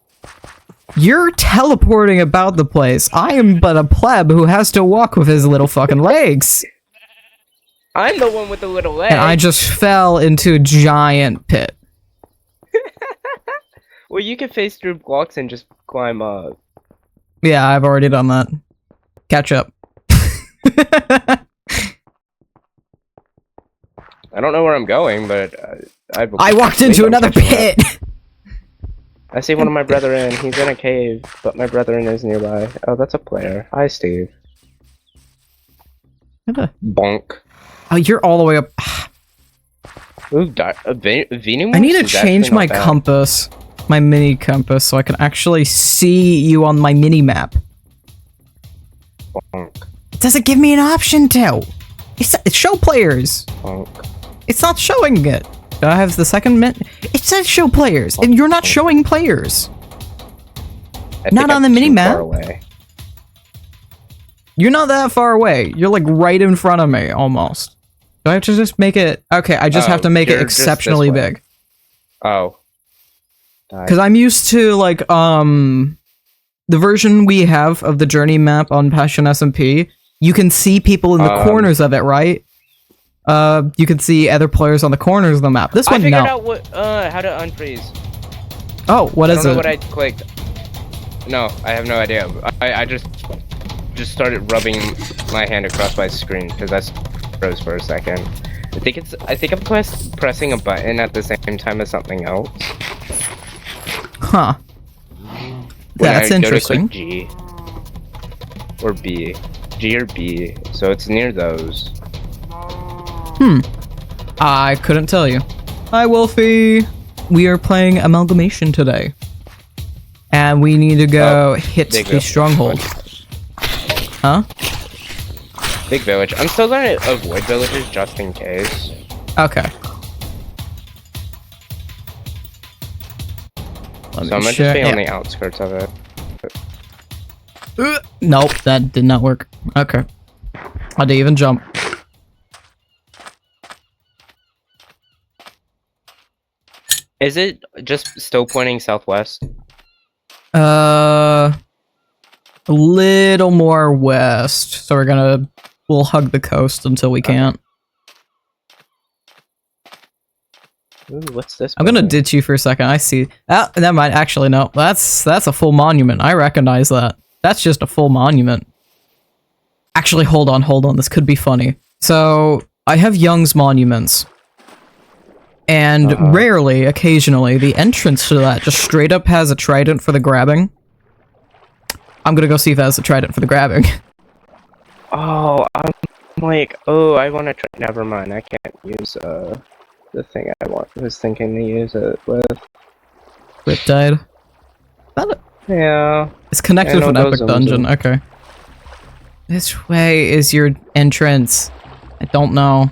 You're teleporting about the place. I am but a pleb who has to walk with his little fucking legs. I'm the one with the little leg. And I just fell into a giant pit. Well, you can face through blocks and just climb up. Yeah, I've already done that. Catch up. I don't know where I'm going, but I walked into another pit! I see one of my brethren. He's in a cave, but my brethren is nearby. Oh, that's a player. Hi, Steve. Bonk. Oh, you're all the way up. Ooh, Venus I need to is change actually my not bad. compass, my mini compass, so I can actually see you on my mini map. Bonk, It doesn't give me an option to. It's show players. bonk. It's not showing it. Do I have the second It says show players, and you're not showing players. I Not think on the I'm mini too map? far away. You're not that far away. You're like right in front of me, almost. Do I have to just make it? Okay, I just have to make it you're just this exceptionally way. big. Oh. Because I'm used to, like, the version we have of the journey map on Passion SMP, you can see people in the corners of it, right? You can see other players on the corners of the map. This one, I figured no. out what, how to unfreeze. Oh, what I is don't know it? what I clicked. No, I have no idea. I just started rubbing my hand across my screen because I froze for a second. I think I'm pressing a button at the same time as something else. Huh. When That's I interesting. Go to click G or B, G or B, so it's near those. I couldn't tell you. Hi, Wolfie. We are playing Amalgamation today. And we need to go hit big the village. stronghold. Huh? Big village. I'm still gonna avoid villages just in case. Okay. Let So I'm gonna just be on the outskirts of it. Nope, that did not work. Okay. I didn't even jump. Is it just still pointing southwest? A little more west. So we'll hug the coast until we can't. Ooh, what's this? I'm gonna building? ditch you for a second. I see. Ah, that might actually no. That's a full monument. I recognize that. That's just a full monument. Actually, hold on. This could be funny. So I have Young's monuments, and rarely, occasionally, the entrance to that just straight up has a trident for the grabbing. I'm gonna go see if it has a trident for the grabbing. Oh, I'm like, oh, I want to try. Never mind. I can't use the thing I was thinking to use it with. Riptide. Yeah. It's connected I with an know epic those dungeon. ones Okay. This way is your entrance. I don't know.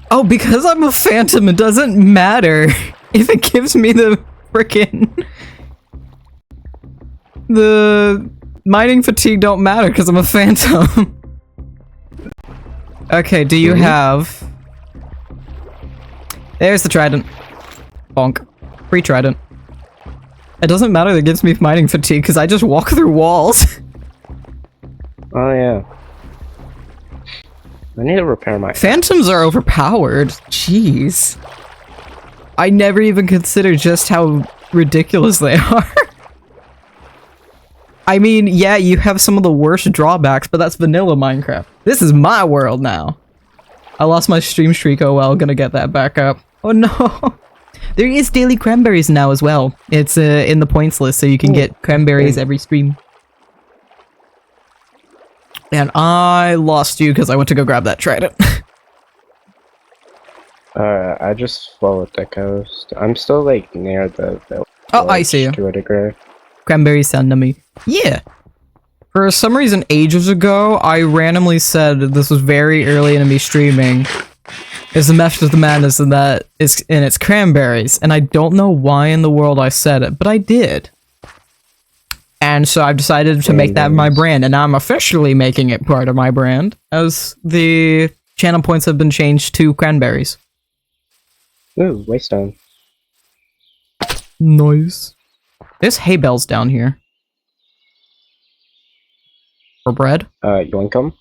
Oh, because I'm a phantom, it doesn't matter if it gives me the frickin' the mining fatigue don't matter because I'm a phantom. Okay, do you have... There's the trident. Bonk. Free trident. It doesn't matter that it gives me mining fatigue because I just walk through walls. Oh yeah. I need to repair my. Phantoms are overpowered. Jeez. I never even considered just how ridiculous they are. I mean, yeah, you have some of the worst drawbacks, but that's vanilla Minecraft. This is my world now. I lost my stream streak, oh well, gonna get that back up. Oh no! There is daily cranberries now as well. It's in the points list, so you can get cranberries every stream. And I lost you because I went to go grab that trident. I just followed the coast. I'm still like near the village. Oh, I see you. To a degree. Cranberries sound nummy. Yeah! For some reason, ages ago, I randomly said this was very early into me streaming. Is the method of the madness and that is and it's cranberries, and I don't know why in the world I said it, but I did. And so I've decided to make that my brand, and now I'm officially making it part of my brand, as the channel points have been changed to cranberries. Ooh, waystone. Nice. There's hay bales down here. For bread. Yoink 'em.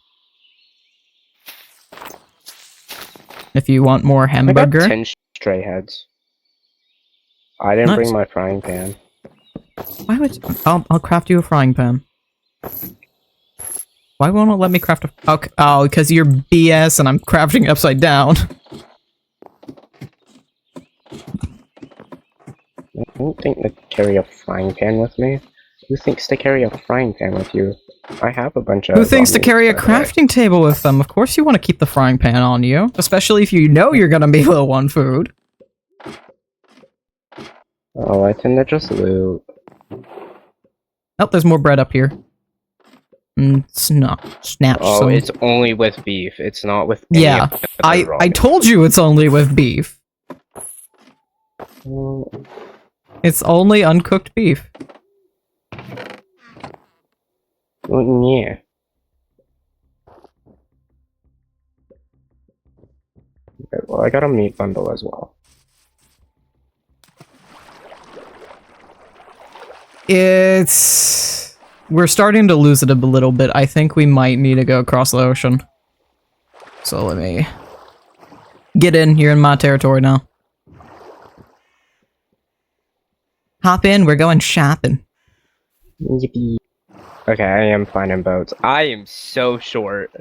If you want more I got hamburger. 10 stray heads. I didn't Nice. bring my frying pan. Why would I'll craft you a frying pan. Why won't it let me craft a okay, oh, because you're BS and I'm crafting it upside down. I don't think to carry a frying pan with me. Who thinks to carry a frying pan with you? I have a bunch of. Who thinks to meat, carry a by the way. crafting table with them? Of course you want to keep the frying pan on you, especially if you know you're gonna be low on food. Oh, I tend to just loot. Oh, there's more bread up here. Snatch Oh, some. it's only with beef. It's not with. Any Yeah, of the raw I meat. told you it's only with beef. Oh, It's only uncooked beef. yeah. Okay, well, I got a meat bundle as well. We're starting to lose it a little bit. I think we might need to go across the ocean. So let me get in. You're in my territory now. Hop in. We're going shopping. Yippee. Okay, I am finding boats. I am so short.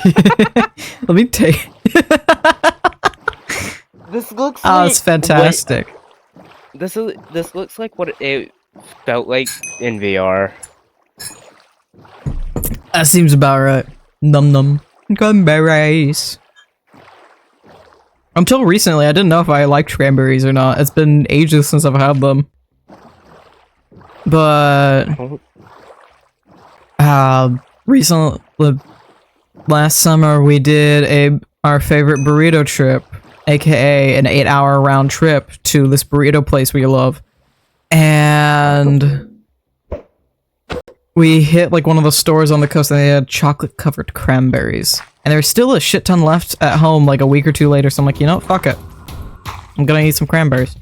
Let me take. This looks Oh, it's fantastic. This looks like what it felt like in VR. That seems about right. Num num. Cranberries. Until recently, I didn't know if I liked cranberries or not. It's been ages since I've had them. But recently, last summer we did our favorite burrito trip, aka an 8-hour round trip to this burrito place we love, and we hit like one of the stores on the coast and they had chocolate covered cranberries, and there's still a shit ton left at home like a week or two later, so I'm like, you know what, fuck it, I'm gonna eat some cranberries.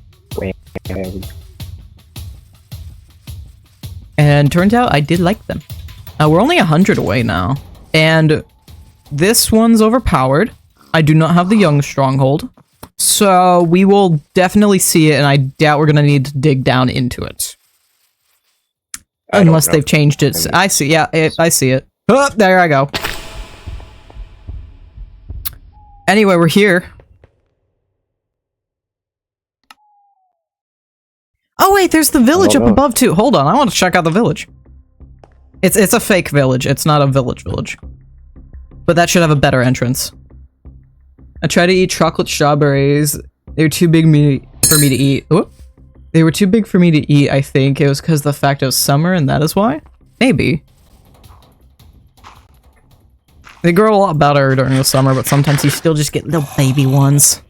And turns out I did like them. We're only 100 away now. And this one's overpowered. I do not have the young stronghold. So we will definitely see it, and I doubt we're going to need to dig down into it. Unless they've changed it. I see, yeah, I see it. Oh, there I go. Anyway, we're here. Oh wait, there's the village up above too. Hold on, I want to check out the village. It's a fake village. It's not a village. But that should have a better entrance. I tried to eat chocolate strawberries. They were too big for me to eat. Oop. They were too big for me to eat, I think. It was because of the fact it was summer and that is why? Maybe. They grow a lot better during the summer, but sometimes you still just get little baby ones.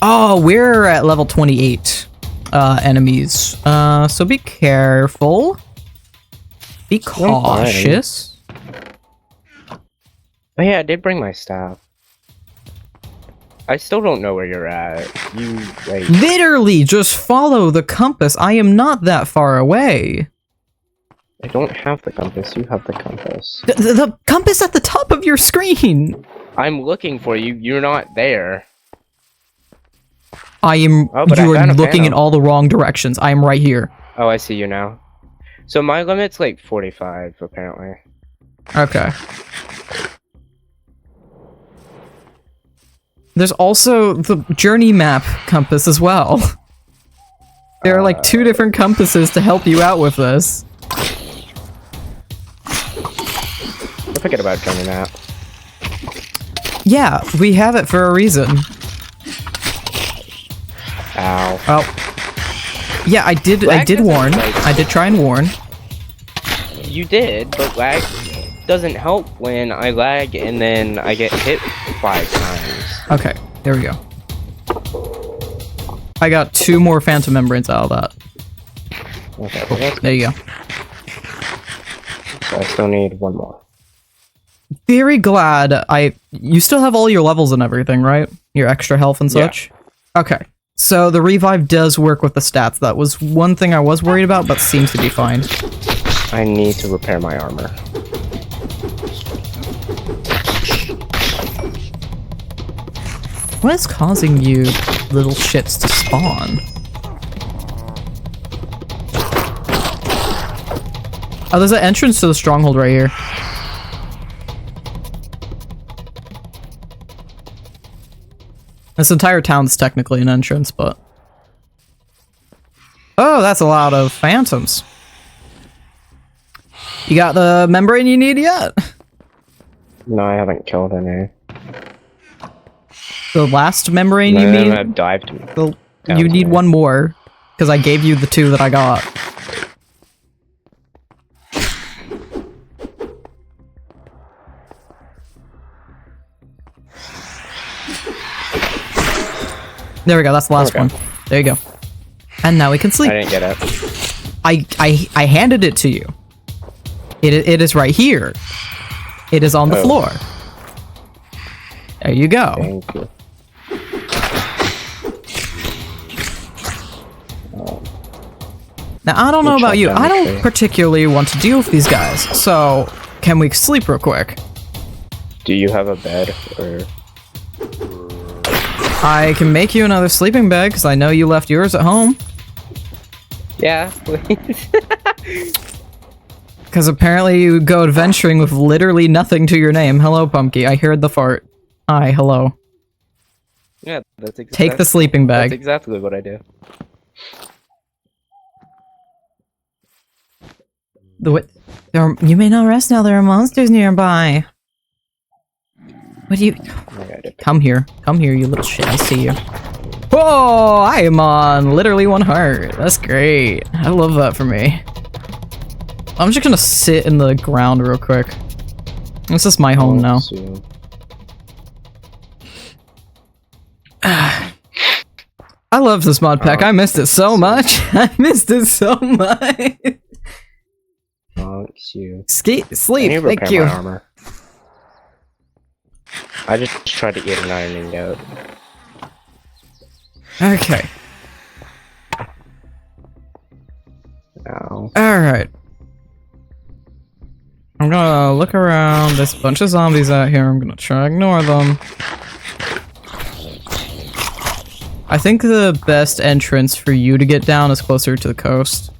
Oh, we're at level 28 enemies. So be careful. Be cautious. Oh yeah, I did bring my staff. I still don't know where you're at. You, like... Literally, just follow the compass. I am not that far away. I don't have the compass. You have the compass. The compass at the top of your screen. I'm looking for you. You're not there. I am. Oh, but you I are found a looking in phantom. all the wrong directions. I am right here. Oh, I see you now. So my limit's like 45, apparently. Okay. There's also the journey map compass as well. There are like 2 different compasses to help you out with this. I forget about journey map. Yeah, we have it for a reason. Ow. Oh. Yeah, I did Lag warn. doesn't, like- I did try and warn. You did, but lag doesn't help when I lag and then I get hit 5 times. Okay, there we go. I got 2 more phantom membranes out of that. Okay, well, that's There you go. So I still need 1 more. Very glad you still have all your levels and everything, right? Your extra health and Yeah. such? Okay. So the revive does work with the stats. That was one thing I was worried about, but seems to be fine. I need to repair my armor. What is causing you little shits to spawn? Oh, there's an entrance to the stronghold right here. This entire town's technically an entrance, but... Oh, that's a lot of phantoms. You got the membrane you need yet? No, I haven't killed any. The last membrane you None of them need? have dived You down need to me. one more, because I gave you the 2 that I got. There we go, that's the last Okay. one. There you go. And now we can sleep. I didn't get it. I handed it to you. It is right here. It is on the Oh. floor. There you go. Thank you. Now, I don't know Good about shot you. down I the don't tree. particularly want to deal with these guys. So, can we sleep real quick? Do you have a bed or? I can make you another sleeping bag, because I know you left yours at home. Yeah, please. Because apparently you go adventuring with literally nothing to your name. Hello, Pumpkin. I heard the fart. Hi, hello. Yeah, that's exactly. Take the sleeping That's bag. exactly what I do. You may not rest now. There are monsters nearby. What do you... Come here. Come here, you little shit. I see you. Whoa! I am on literally 1 heart. That's great. I love that for me. I'm just gonna sit in the ground real quick. This is my home now. I love this mod pack. I missed it so much. I missed it so much. Thanks you. Sleep. I need to Thank repair you. my armor. I just tried to eat an ironing out. Okay. Ow. Alright. I'm gonna look around. There's a bunch of zombies out here. I'm gonna try to ignore them. I think the best entrance for you to get down is closer to the coast.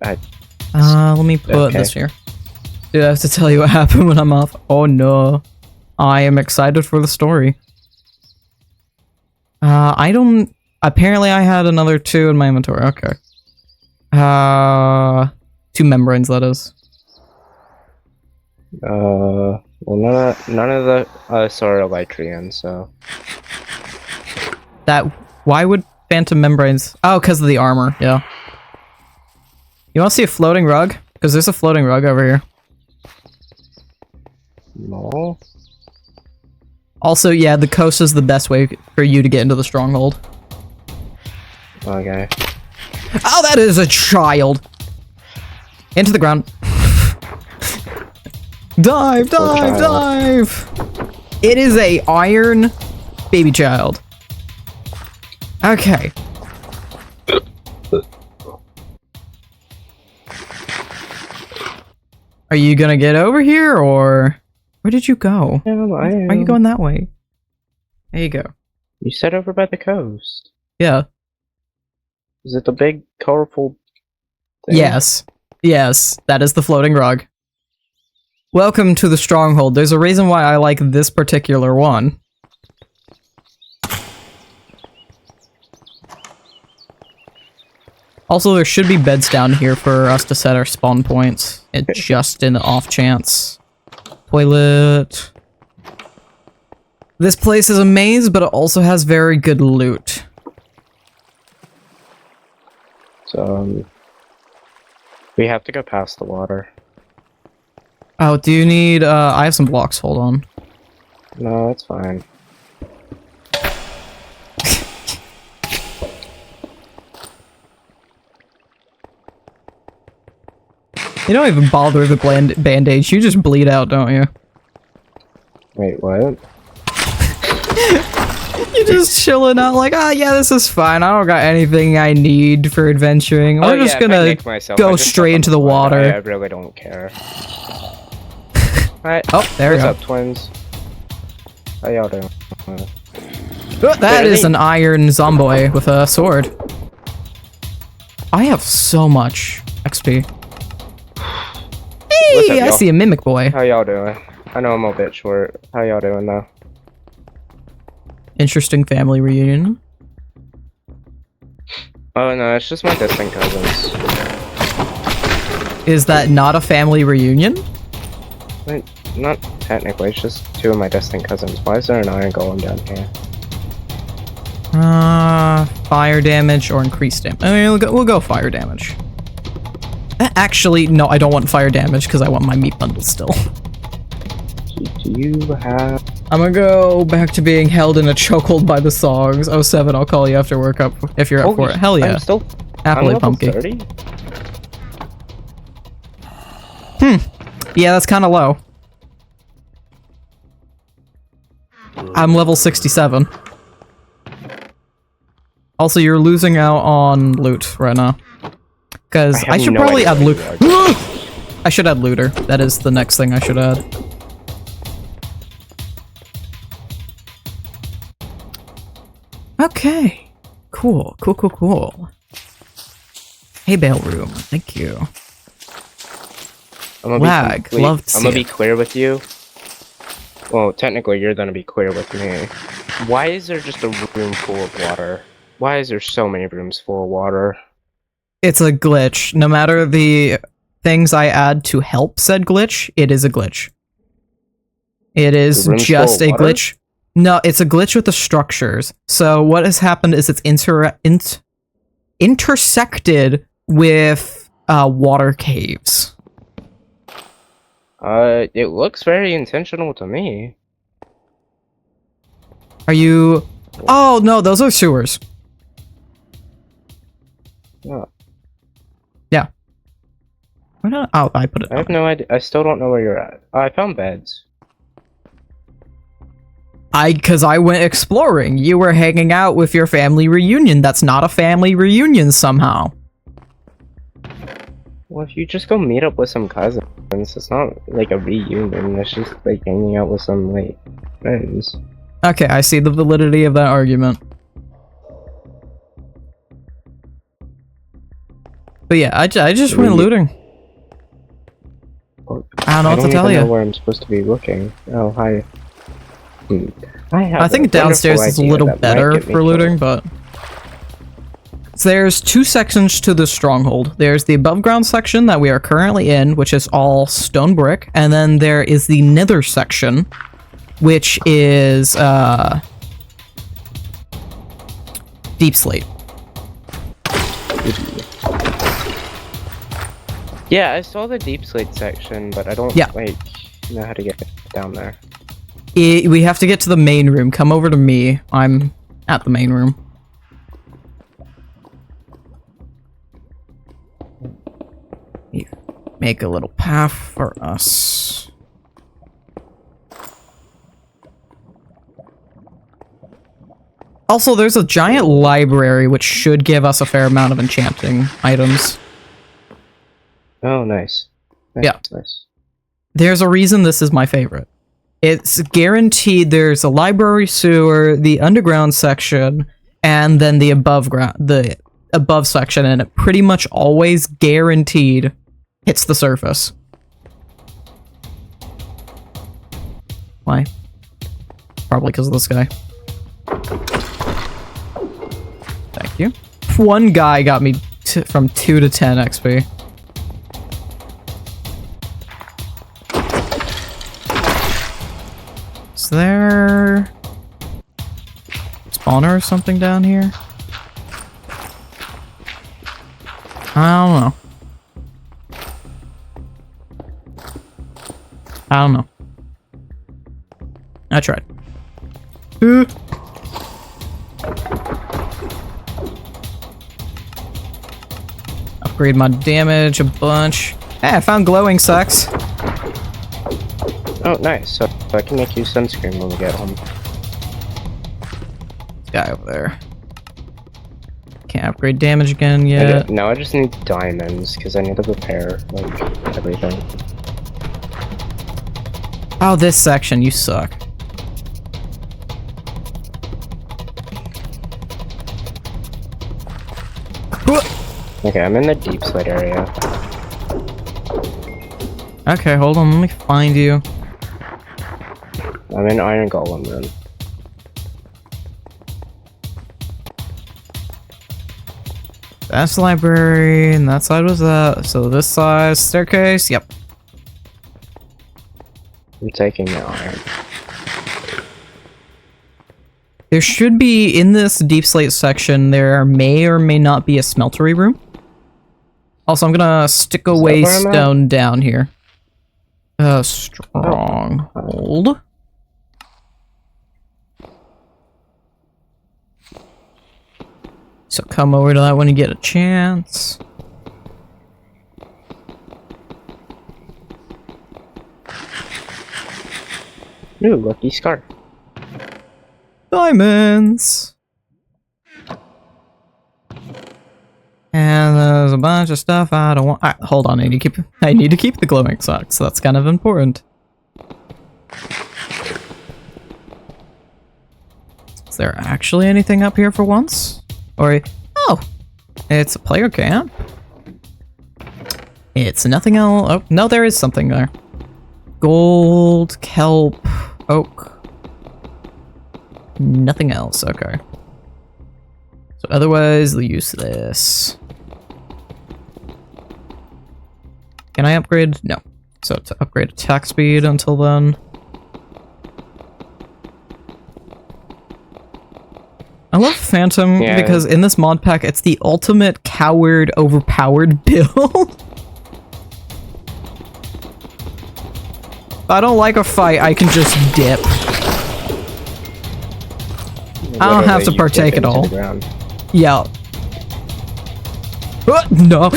Let me put this here. Dude, I have to tell you what happened when I'm off. Oh no. I am excited for the story. I don't... Apparently I had another 2 in my inventory. Okay. 2 membranes, that is. Well, none of the us are Elytrian, so. Why would phantom membranes... Oh, because of the armor, yeah. You want to see a floating rug? Because there's a floating rug over here. No. Also, yeah, the coast is the best way for you to get into the stronghold. Okay. Oh, that is a child! Into the ground. Dive, dive, dive! It is a iron baby child. Okay. Are you gonna get over here, or... Where did you go? Why are you going that way? There you go. You said over by the coast. Yeah. Is it the big, colorful thing? Yes. Yes, that is the floating rug. Welcome to the stronghold. There's a reason why I like this particular one. Also, there should be beds down here for us to set our spawn points. It's just an off chance. Toilet. This place is a maze, but it also has very good loot. So, we have to go past the water. Oh, do you need, I have some blocks, hold on. No, it's fine. You don't even bother with a bandage, you just bleed out, don't you? Wait, what? You're just chilling out like, ah, yeah, this is fine. I don't got anything I need for adventuring. We're just gonna go straight into the water. I really don't care. Alright. Oh, there we go. What's up, twins? How y'all doing? Oh, that is an iron zombie with a sword. I have so much XP. Hey, I see a mimic boy. How y'all doing? I know I'm a bit short. How y'all doing though? Interesting family reunion. Oh no, it's just my distant cousins. Is that not a family reunion? Wait, not technically, it's just two of my distant cousins. Why is there an iron golem down here? Fire damage or increased damage. I mean, we'll go fire damage. Actually, no, I don't want fire damage because I want my meat bundle still. Do you have... I'm gonna go back to being held in a chokehold by the songs. 07, I'll call you after work up if you're up for it. Hell yeah. I'm still... Happily I'm level pumpkin. 30? Yeah, that's kind of low. I'm level 67. Also, you're losing out on loot right now. Because I should probably add loot. I should add looter. That is the next thing I should add. Okay. Cool. Cool. Hey, bail room. Thank you. Lag. Love to see I'm gonna be it. clear with you. Well, technically, you're gonna be clear with me. Why is there just a room full of water? Why is there so many rooms full of water? It's a glitch. No matter the things I add to help said glitch, it is a glitch. It is The room's just full a of water? glitch. No, it's a glitch with the structures. So what has happened is it's intersected with water caves. It looks very intentional to me. Are you... Oh, no, those are sewers. Yeah. Yeah. Why not? Oh, I put it I have on. no idea. I still don't know where you're at. I found beds. Because I went exploring. You were hanging out with your family reunion. That's not a family reunion somehow. Well, if you just go meet up with some cousins, it's not like a reunion. It's just like hanging out with some like friends. Okay, I see the validity of that argument. But yeah, I just went looting. I don't know what to tell I don't even know you. where I'm supposed to be looking. Oh, hi. I think downstairs is a little better for looting, but... So there's two sections to the stronghold. There's the above ground section that we are currently in, which is all stone brick, and then there is the nether section, which is deep slate. Yeah, I saw the deep slate section, but I don't like know how to get down there. We have to get to the main room. Come over to me. I'm at the main room. Make a little path for us. Also, there's a giant library which should give us a fair amount of enchanting items. Oh, nice. Yeah. Nice. There's a reason this is my favorite. It's guaranteed there's a library, sewer, the underground section, and then the above section, and it pretty much always guaranteed hits the surface. Why? Probably because of this guy. Thank you. One guy got me from 2 to 10 XP. Is there spawner or something down here? I don't know. I tried. Upgrade my damage a bunch. Hey, I found glowing sacks. Oh, nice. So I can make you sunscreen when we get home. Guy over there. Can't upgrade damage again yet. No, I just need diamonds because I need to repair like everything. Oh, this section, you suck. Okay, I'm in the deep slate area. Okay, hold on, let me find you. I'm in Iron Golem room. That's the library, and that side was that. So this side, staircase, yep. I'm taking the iron. There should be, in this deep slate section, there may or may not be a smeltery room. Also, I'm gonna stick a waystone down here. Stronghold. So come over to that when you get a chance. Ooh, lucky scarf. Diamonds! And there's a bunch of stuff I don't want. Hold on, I need to keep the glowing socks. So that's kind of important. Is there actually anything up here for once? Or oh, it's a player camp. It's nothing else. Oh no, there is something there. Gold, kelp, oak. Nothing else. Okay. So otherwise, they'll use this. Can I upgrade? No. So to upgrade attack speed until then. I love Phantom because in this mod pack, it's the ultimate coward, overpowered build. If I don't like a fight, I can just dip. I don't have to partake at all. Yeah. No.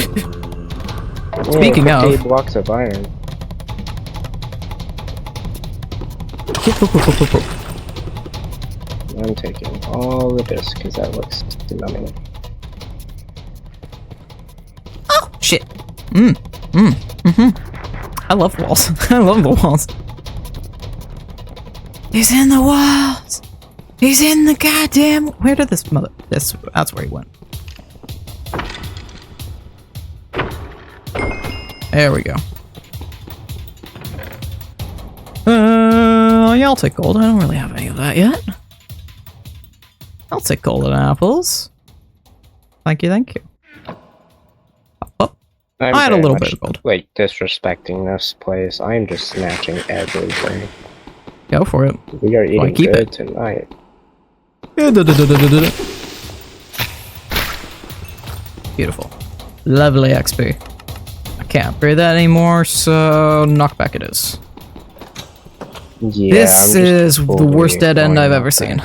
Speaking of, 58 blocks of iron. I'm taking all of this because that looks numbing. Oh shit. I love walls. I love the walls. He's in the walls. He's in the goddamn. Where did this mother? That's where he went. There we go. Yeah, I'll take gold. I don't really have any of that yet. I'll take golden apples. Thank you, thank you. Oh, I had a little bit of gold. Like disrespecting this place. I'm just snatching everything. Go for it. We are eating good tonight. Beautiful. Lovely XP. I can't upgrade that anymore, so knockback it is. Yeah, this is the worst dead end I've ever seen.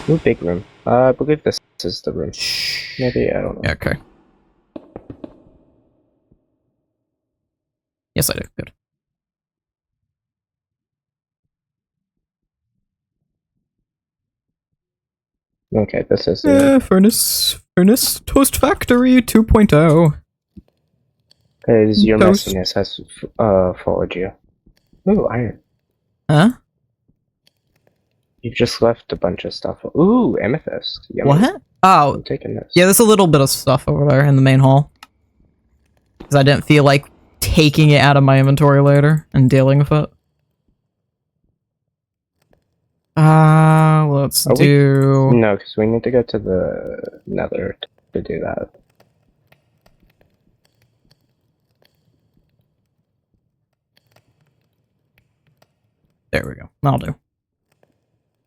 Ooh, big room. I believe this is the room. Maybe, I don't know. Okay. Yes, I do. Good. Okay, this is the Furnace Toast Factory 2.0. Because your messiness has followed you. Ooh, iron. Huh? You've just left a bunch of stuff. Ooh, amethyst. Yummy. What? Oh, I'm taking this. Yeah, there's a little bit of stuff over there in the main hall. Because I didn't feel like taking it out of my inventory later and dealing with it. Let's do... No, because we need to go to the nether to do that. There we go. I'll do.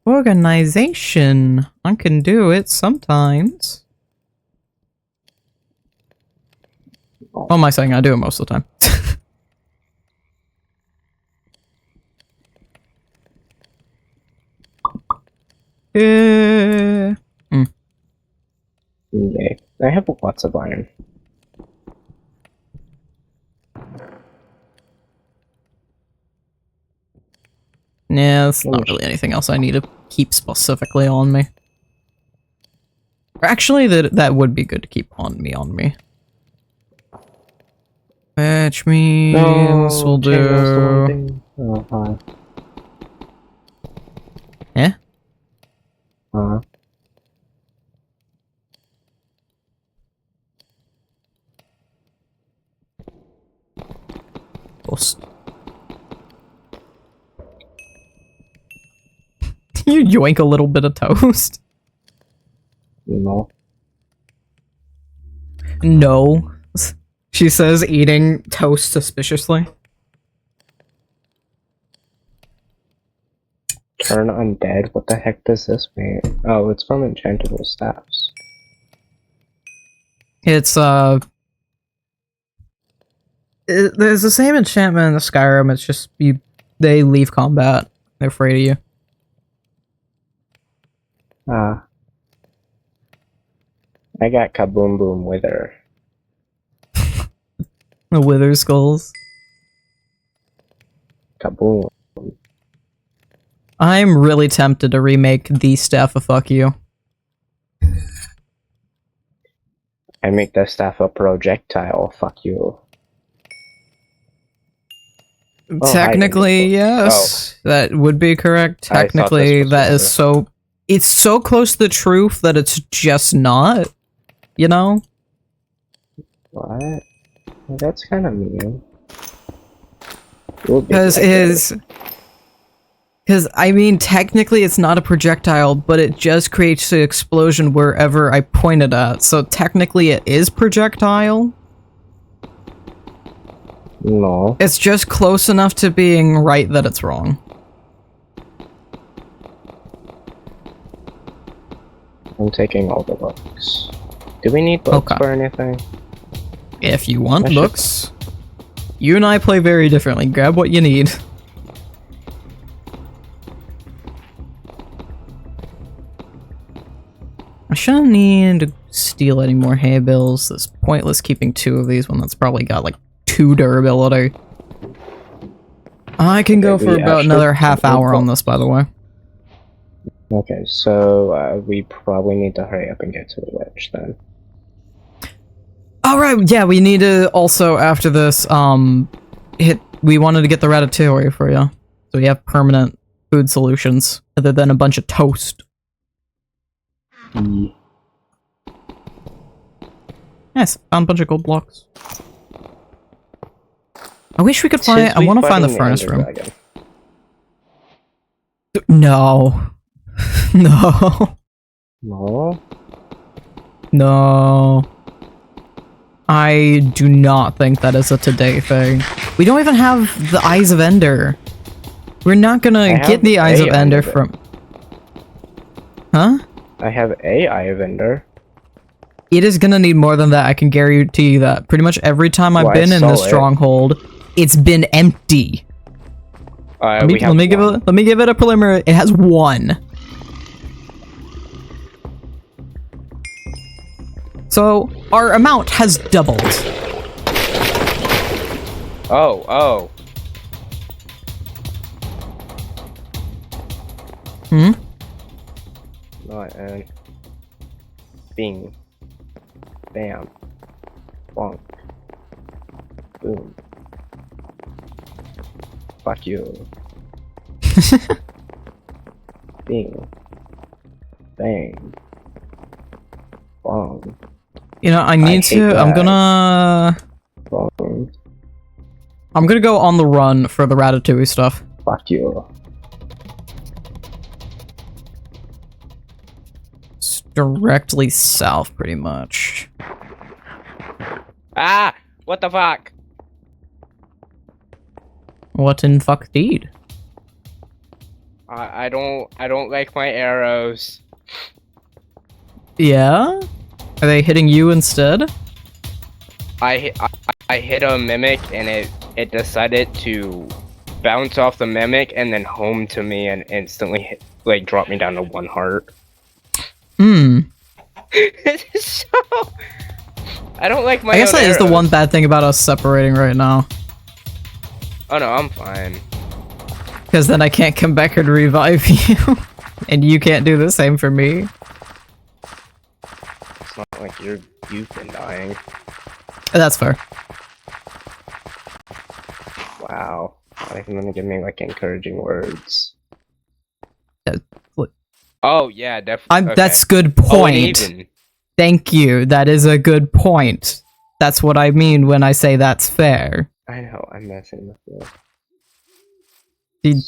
Organization. I can do it sometimes. What am I saying? I do it most of the time. Okay. I have lots of iron. Yeah, there's not really anything else I need to keep specifically on me. Or actually, that would be good to keep on me. Which means we'll do... Oh, hi. Yeah? You yoink a little bit of toast. No. No. She says, eating toast suspiciously. Turn undead? What the heck does this mean? Oh, it's from enchantable staffs. It's, there's the same enchantment in the Skyrim, it's just, they leave combat. They're afraid of you. Ah. I got Kaboom Boom Wither. The Wither Skulls. Kaboom. I'm really tempted to remake the Staff of Fuck You. I make the staff a projectile. Fuck you. Oh, Technically, yes. That would be correct. Technically, that is so... It's so close to the truth that it's just not. You know? What? Well, that's kind of mean. Because I mean, technically it's not a projectile, but it just creates the explosion wherever I point it at. So technically it is projectile. No. It's just close enough to being right that it's wrong. I'm taking all the books. Do we need books for anything? If you want books. You and I play very differently. Grab what you need. I shouldn't need to steal any more hay bales. It's pointless keeping 2 of these when that's probably got like 2 durability. I can go for about another half hour on this, by the way. Okay, so we probably need to hurry up and get to the witch then. Alright, yeah, we need to also, after this, we wanted to get the ratatouille for you. So we have permanent food solutions, other than a bunch of toast. Yes, found a bunch of gold blocks. I wish we could find... I want to find the furnace room. No. No. No? No. I do not think that is a today thing. We don't even have the Eyes of Ender. We're not gonna get the Eyes of Ender from... Huh? I have a Eye of Ender. It is gonna need more than that, I can guarantee you that. Pretty much every time I've been in this stronghold, it's been empty. Let me give it a preliminary. It has 1. So our amount has doubled. Oh. Hmm? Not and bing. Bam. Bonk. Boom. Fuck you. Bing. Bang. Bong. You know, I'm gonna go on the run for the ratatouille stuff. Fuck you. It's directly south, pretty much. Ah! What the fuck? What in fuck deed? I don't like my arrows. Yeah? Are they hitting you instead? I hit a mimic and it decided to bounce off the mimic and then home to me and instantly drop me down to 1 heart. So I don't like my. I guess that is the one bad thing about us separating right now. Oh no, I'm fine. Because then I can't come back and revive you, and you can't do the same for me. It's not like you've been dying. That's fair. Wow, not even gonna give me encouraging words. Oh yeah, definitely. Okay. That's good point. Thank you. That is a good point. That's what I mean when I say that's fair. I know, I'm messing with you.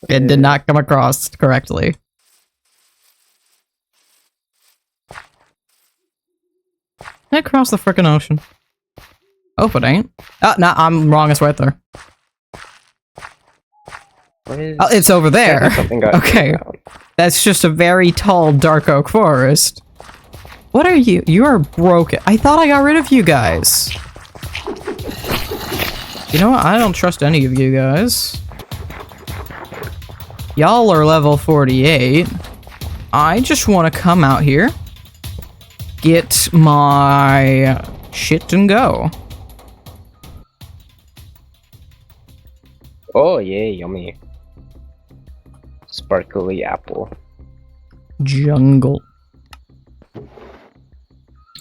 It did not come across correctly. Across the frickin' ocean. Oh, it ain't. Oh, nah, I'm wrong. It's right there. What is... Oh, it's over there. Something got Okay. That's just a very tall dark oak forest. What are you? You are broken. I thought I got rid of you guys. You know what? I don't trust any of you guys. Y'all are level 48. I just want to come out here, get my shit and go. Oh, yeah, yummy. Sparkly apple. Jungle.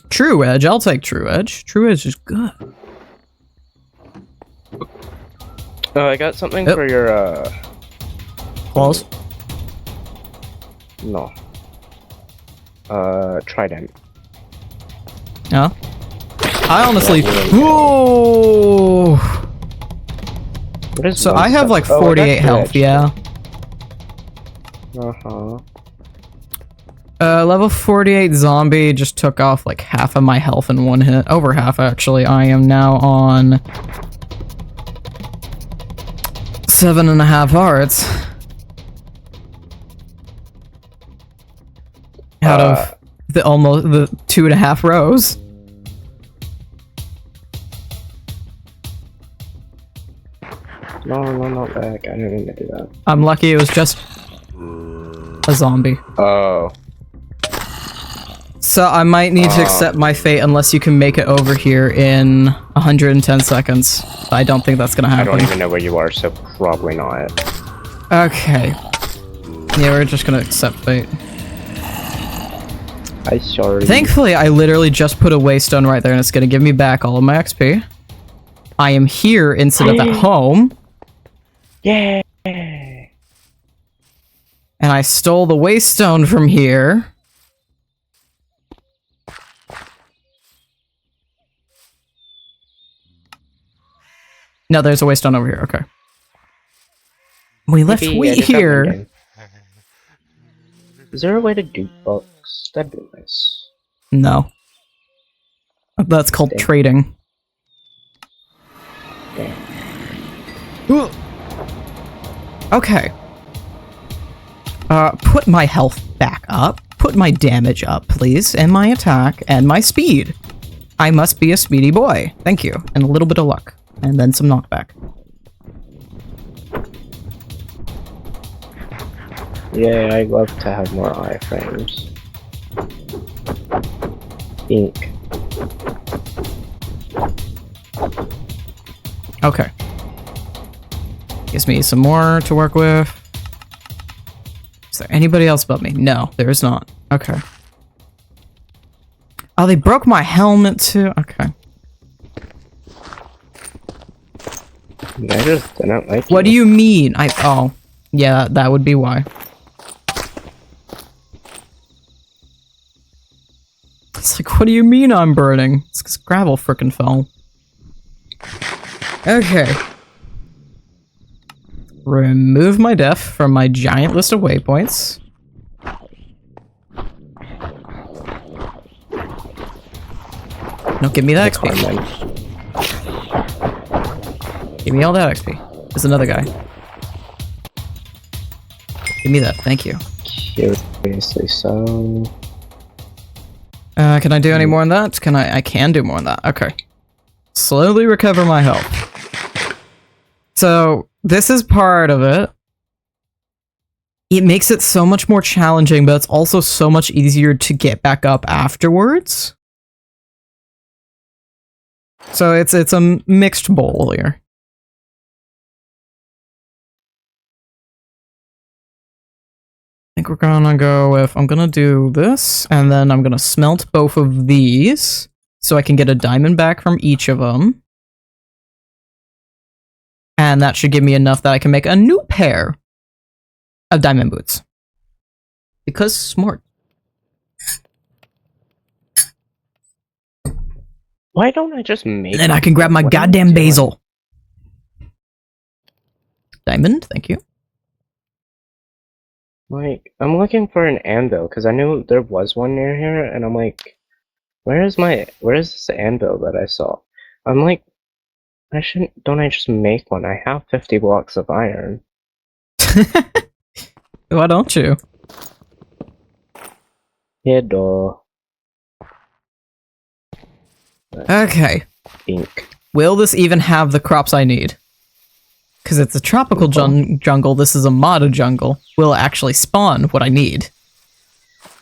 True Edge. I'll take True Edge. True Edge is good. Oh, I got something for your, Claws? No. Trident. Yeah. I honestly... Yeah, Whoa! What is So one I have step? like Oh, 48 health, yeah. Uh-huh. Level 48 zombie just took off like half of my health in one hit. Over half, actually. I am now on 7.5 hearts. Out of the 2.5 rows. No, not back. I didn't mean to do that. I'm lucky it was just a zombie. Oh. So I might need to accept my fate unless you can make it over here in 110 seconds. I don't think that's gonna happen. I don't even know where you are, so probably not. Okay. Yeah, we're just gonna accept fate. I sorry. Thankfully, I literally just put a waystone right there and it's gonna give me back all of my XP. I am here instead of at home. Yeah. And I stole the waystone from here. No, there's a waystone over here. Okay. We left wheat here. Is there a way to do books? That'd be nice. No. That's called trading. Ooh. Okay. Put my health back up. Put my damage up, please. And my attack and my speed. I must be a speedy boy. Thank you. And a little bit of luck. And then some knockback. Yeah, I'd love to have more iframes. Ink. Okay. Gives me some more to work with. Is there anybody else but me? No, there is not. Okay. Oh, they broke my helmet too? Okay. I just didn't like What do you mean? Oh. Yeah, that would be why. It's like, what do you mean I'm burning? It's 'cause gravel frickin' fell. Okay. Remove my death from my giant list of waypoints. No, give me that XP. Give me all that XP. There's another guy. Give me that, thank you. Curiously so. Can I do any more than that? I can do more than that. Okay. Slowly recover my health. So, this is part of it. It makes it so much more challenging, but it's also so much easier to get back up afterwards. So it's a mixed bowl here. I think we're gonna go with, I'm gonna do this, and then I'm gonna smelt both of these, so I can get a diamond back from each of them. And that should give me enough that I can make a new pair of diamond boots. Because smart. Why don't I just make... And then I can grab my goddamn basil. Diamond, thank you. Like, I'm looking for an anvil, because I knew there was one near here, and I'm like, Where is this anvil that I saw? I'm like, don't I just make one? I have 50 blocks of iron. Why don't you? Yeah, duh. Okay. Ink. Will this even have the crops I need? Because it's a tropical jungle, this is a modded jungle. Will it actually spawn what I need?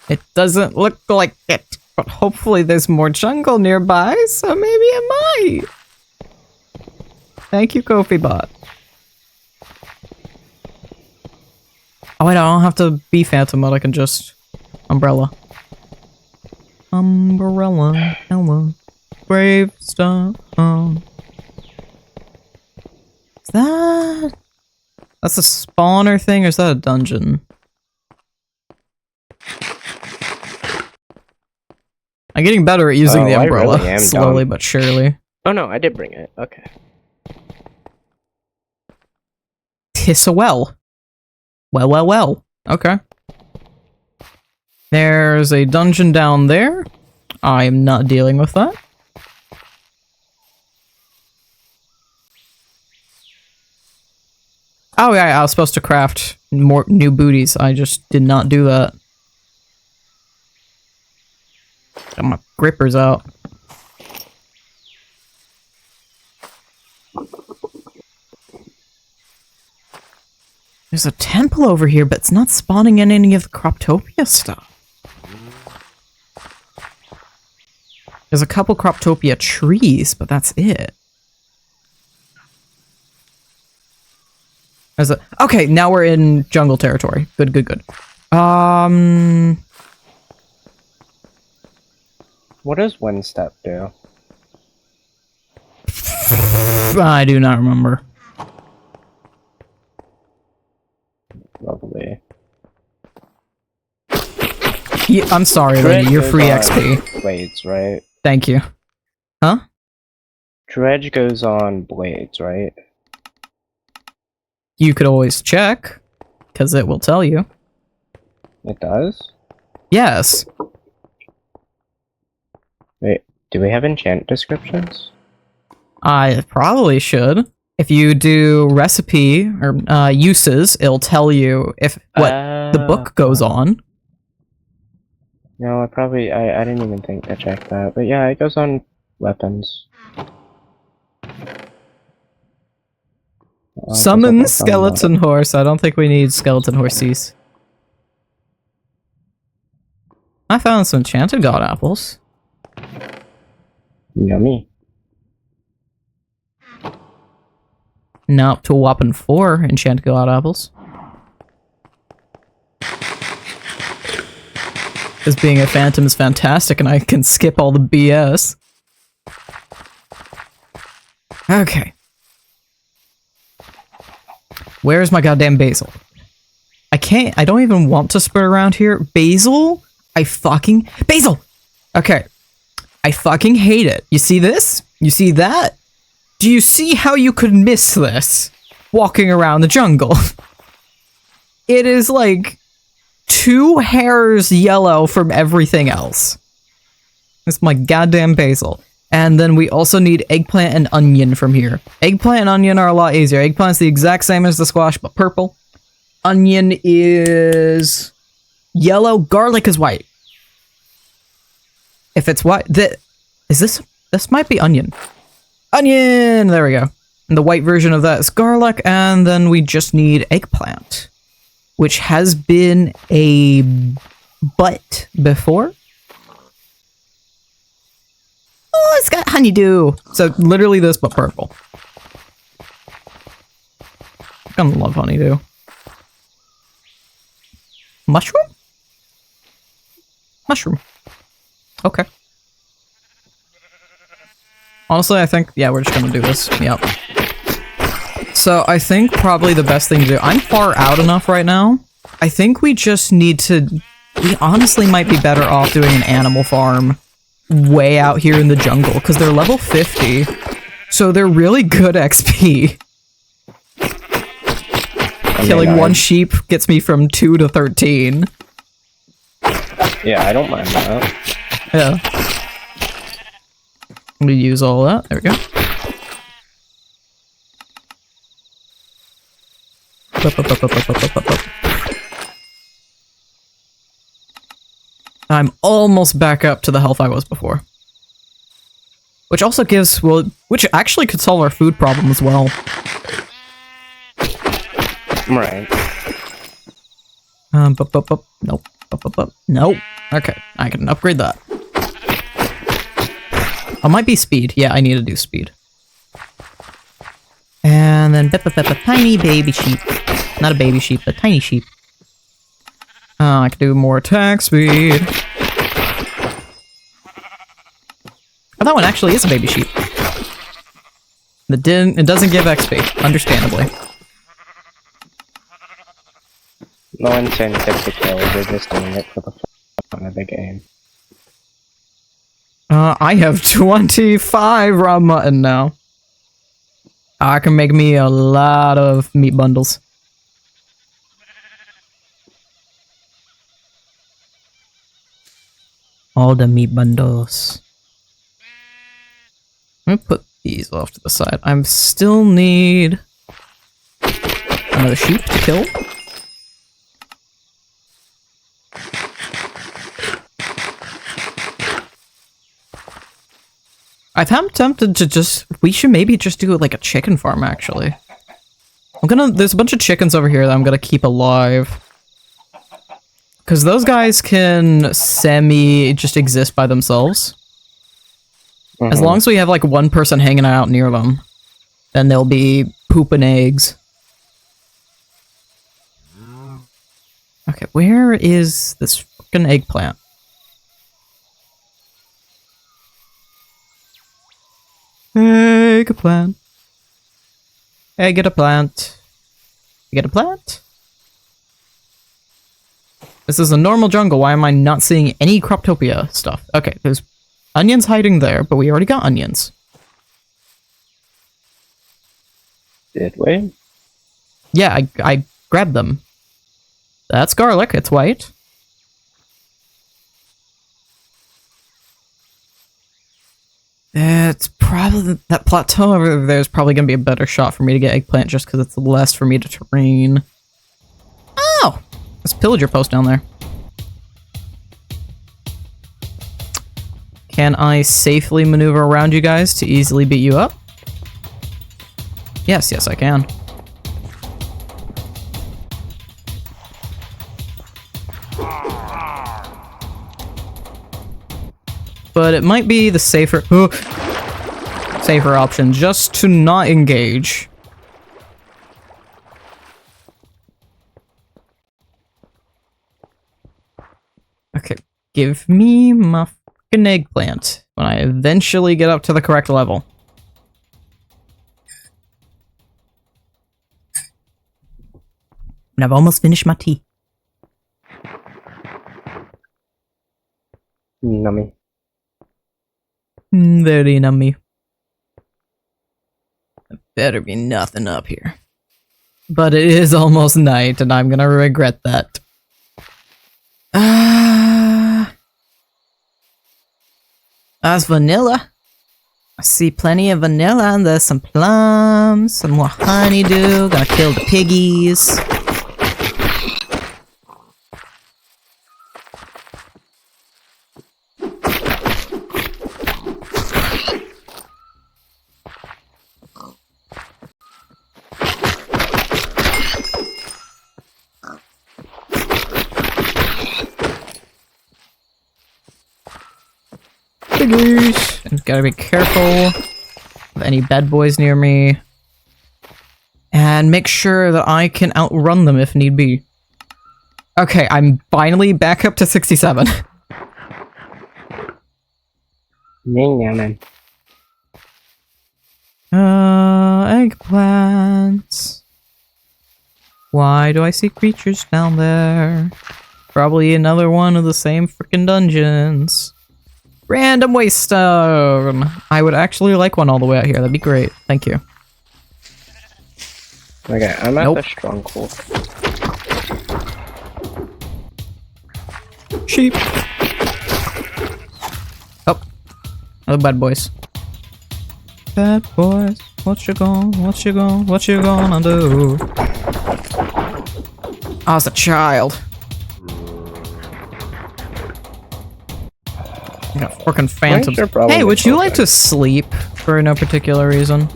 It doesn't look like it, but hopefully there's more jungle nearby, so maybe it might. Thank you, Kofi Bot. Oh wait, I don't have to be phantom mode, I can just... Umbrella. Umbrella, Ella. Brave stuff. Is that... That's a spawner thing, or is that a dungeon? I'm getting better at using the umbrella, really slowly but surely. Oh no, I did bring it. Okay. Tis a well. Well. Okay. There's a dungeon down there. I am not dealing with that. Oh yeah, I was supposed to craft more new booties. I just did not do that. Got my grippers out. There's a temple over here, but it's not spawning in any of the Croptopia stuff. There's a couple Croptopia trees, but that's it. Okay, now we're in jungle territory. Good. What does one step do? I do not remember. Lovely. Yeah, I'm sorry, lady. You're free XP. Blades, right? Thank you. Huh? Dredge goes on blades, right? You could always check, because it will tell you. It does? Yes. Wait, do we have enchant descriptions? I probably should. If you do recipe or uses, it'll tell you if what the book goes on. No, I didn't even think to check that. But yeah, it goes on weapons. Summon skeleton horse. I don't think we need skeleton horses. I found some enchanted god apples. Yummy. Now up to a whopping 4 enchanted god apples. Because being a phantom is fantastic and I can skip all the BS. Okay. Where's my goddamn basil? I don't even want to spread around here. Basil? Basil! Okay. I fucking hate it. You see this? You see that? Do you see how you could miss this? Walking around the jungle. It is like 2 hairs yellow from everything else. It's my goddamn basil. And then we also need eggplant and onion from here. Eggplant and onion are a lot easier. Eggplant's the exact same as the squash, but purple. Onion is yellow. Garlic is white. If it's white, this might be onion. Onion! There we go. And the white version of that is garlic, and then we just need eggplant, which has been a butt before. Oh, it's got honeydew. So literally this, but purple. I kind of love honeydew. Mushroom? Mushroom. Okay. Honestly, I think, yeah, we're just gonna do this. Yep. So I think probably the best thing to do, I'm far out enough right now. I think we just need to, we honestly might be better off doing an animal farm way out here in the jungle, because they're level 50, so they're really good XP. Killing 1 sheep gets me from 2 to 13. Yeah, I don't mind that. Yeah. I'm gonna use all that. There we go. I'm almost back up to the health I was before. Which also gives, well, which actually could solve our food problem as well. Right. Nope. Nope. Okay, I can upgrade that. Oh, might be speed. Yeah, I need to do speed. And then tiny baby sheep. Not a baby sheep, but tiny sheep. I can do more attack speed. Oh, that one actually is a baby sheep. It doesn't give XP, understandably. No one's intended to kill, they're just doing it for the fun of the game. I have 25 raw mutton now. I can make me a lot of meat bundles. All the meat bundles. Let me put these off to the side. I still need another sheep to kill. I'm tempted to we should maybe just do like a chicken farm actually. There's a bunch of chickens over here that I'm gonna keep alive. Because those guys can just exist by themselves. As long as we have like one person hanging out near them, then they'll be pooping eggs. Okay, where is this fucking eggplant? Eggplant. Hey, get a plant. You get a plant? This is a normal jungle. Why am I not seeing any Croptopia stuff? Okay, there's onions hiding there, but we already got onions. Did we? Yeah, I grabbed them. That's garlic. It's white. It's probably that plateau over there is probably gonna be a better shot for me to get eggplant just because it's less for me to terrain. Oh! There's a pillager post down there. Can I safely maneuver around you guys to easily beat you up? Yes, I can. But it might be the safer option just to not engage. Okay, give me my fucking eggplant when I eventually get up to the correct level. And I've almost finished my tea. Nummy. Very nummy. There better be nothing up here. But it is almost night, and I'm gonna regret that. That's vanilla. I see plenty of vanilla, and there's some plums, some more honeydew. Gonna kill the piggies. And gotta be careful of any bad boys near me. And make sure that I can outrun them if need be. Okay, I'm finally back up to 67. Man. Eggplants. Why do I see creatures down there? Probably another one of the same freaking dungeons. Random waste stone! I would actually like one all the way out here. That'd be great. Thank you. Okay, I'm at the stronghold. Sheep! Oh. Other bad boys. bad boys. What you gonna do? I was a child. I got fucking phantoms. Hey, would you like to sleep for no particular reason?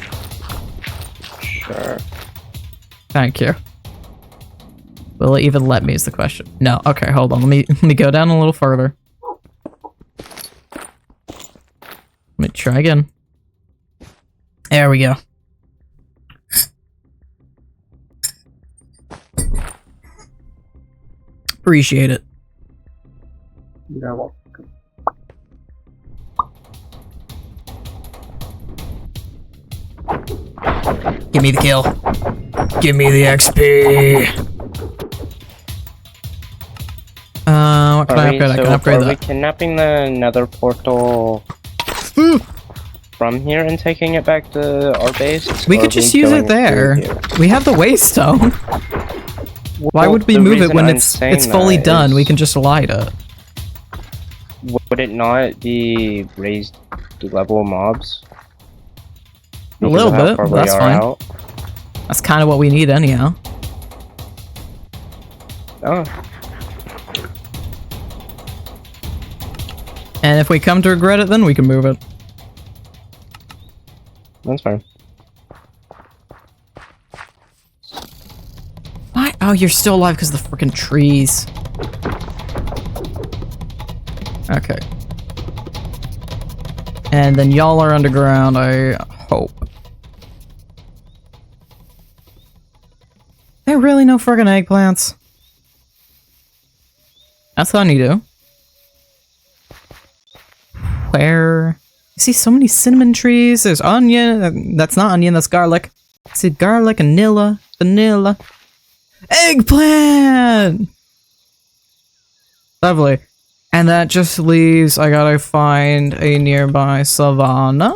Sure. Thank you. Will it even let me is the question. No. Okay, hold on. Let me go down a little further. Let me try again. There we go. Appreciate it. You're welcome. Give me the kill. Give me the XP. What can I upgrade? I can upgrade that. Are we kidnapping the nether portal from here and taking it back to our base? We could just use it there. We have the waystone. Why would we move it when it's fully done? We can just light it. Would it not be raised level mobs? A little bit, but that's fine. That's kind of what we need anyhow. Oh. And if we come to regret it, then we can move it. That's fine. Why? Oh, you're still alive because of the freaking trees. Okay. And then y'all are underground, I hope. There are really no friggin' eggplants. That's honeydew. Where? I see so many cinnamon trees. There's onion. That's not onion, that's garlic. I see garlic, vanilla. Eggplant! Lovely. And that just leaves, I gotta find a nearby savanna.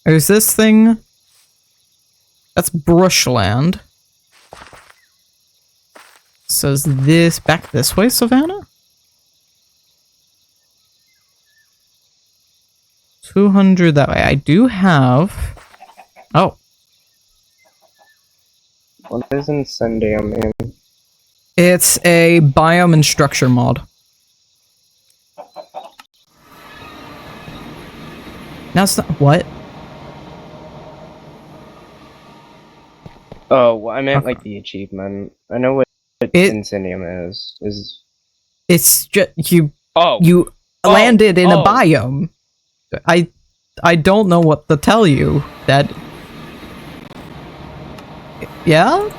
There's this thing. That's brushland. Says this, back this way, savanna? 200 that way. I do have... Oh. What is incendium in? It's a biome and structure mod. Now it's not... What? Oh, well, I meant like the achievement. I know what incendium is. It's just... You Oh! landed in a biome. I don't know what to tell you. That... Yeah?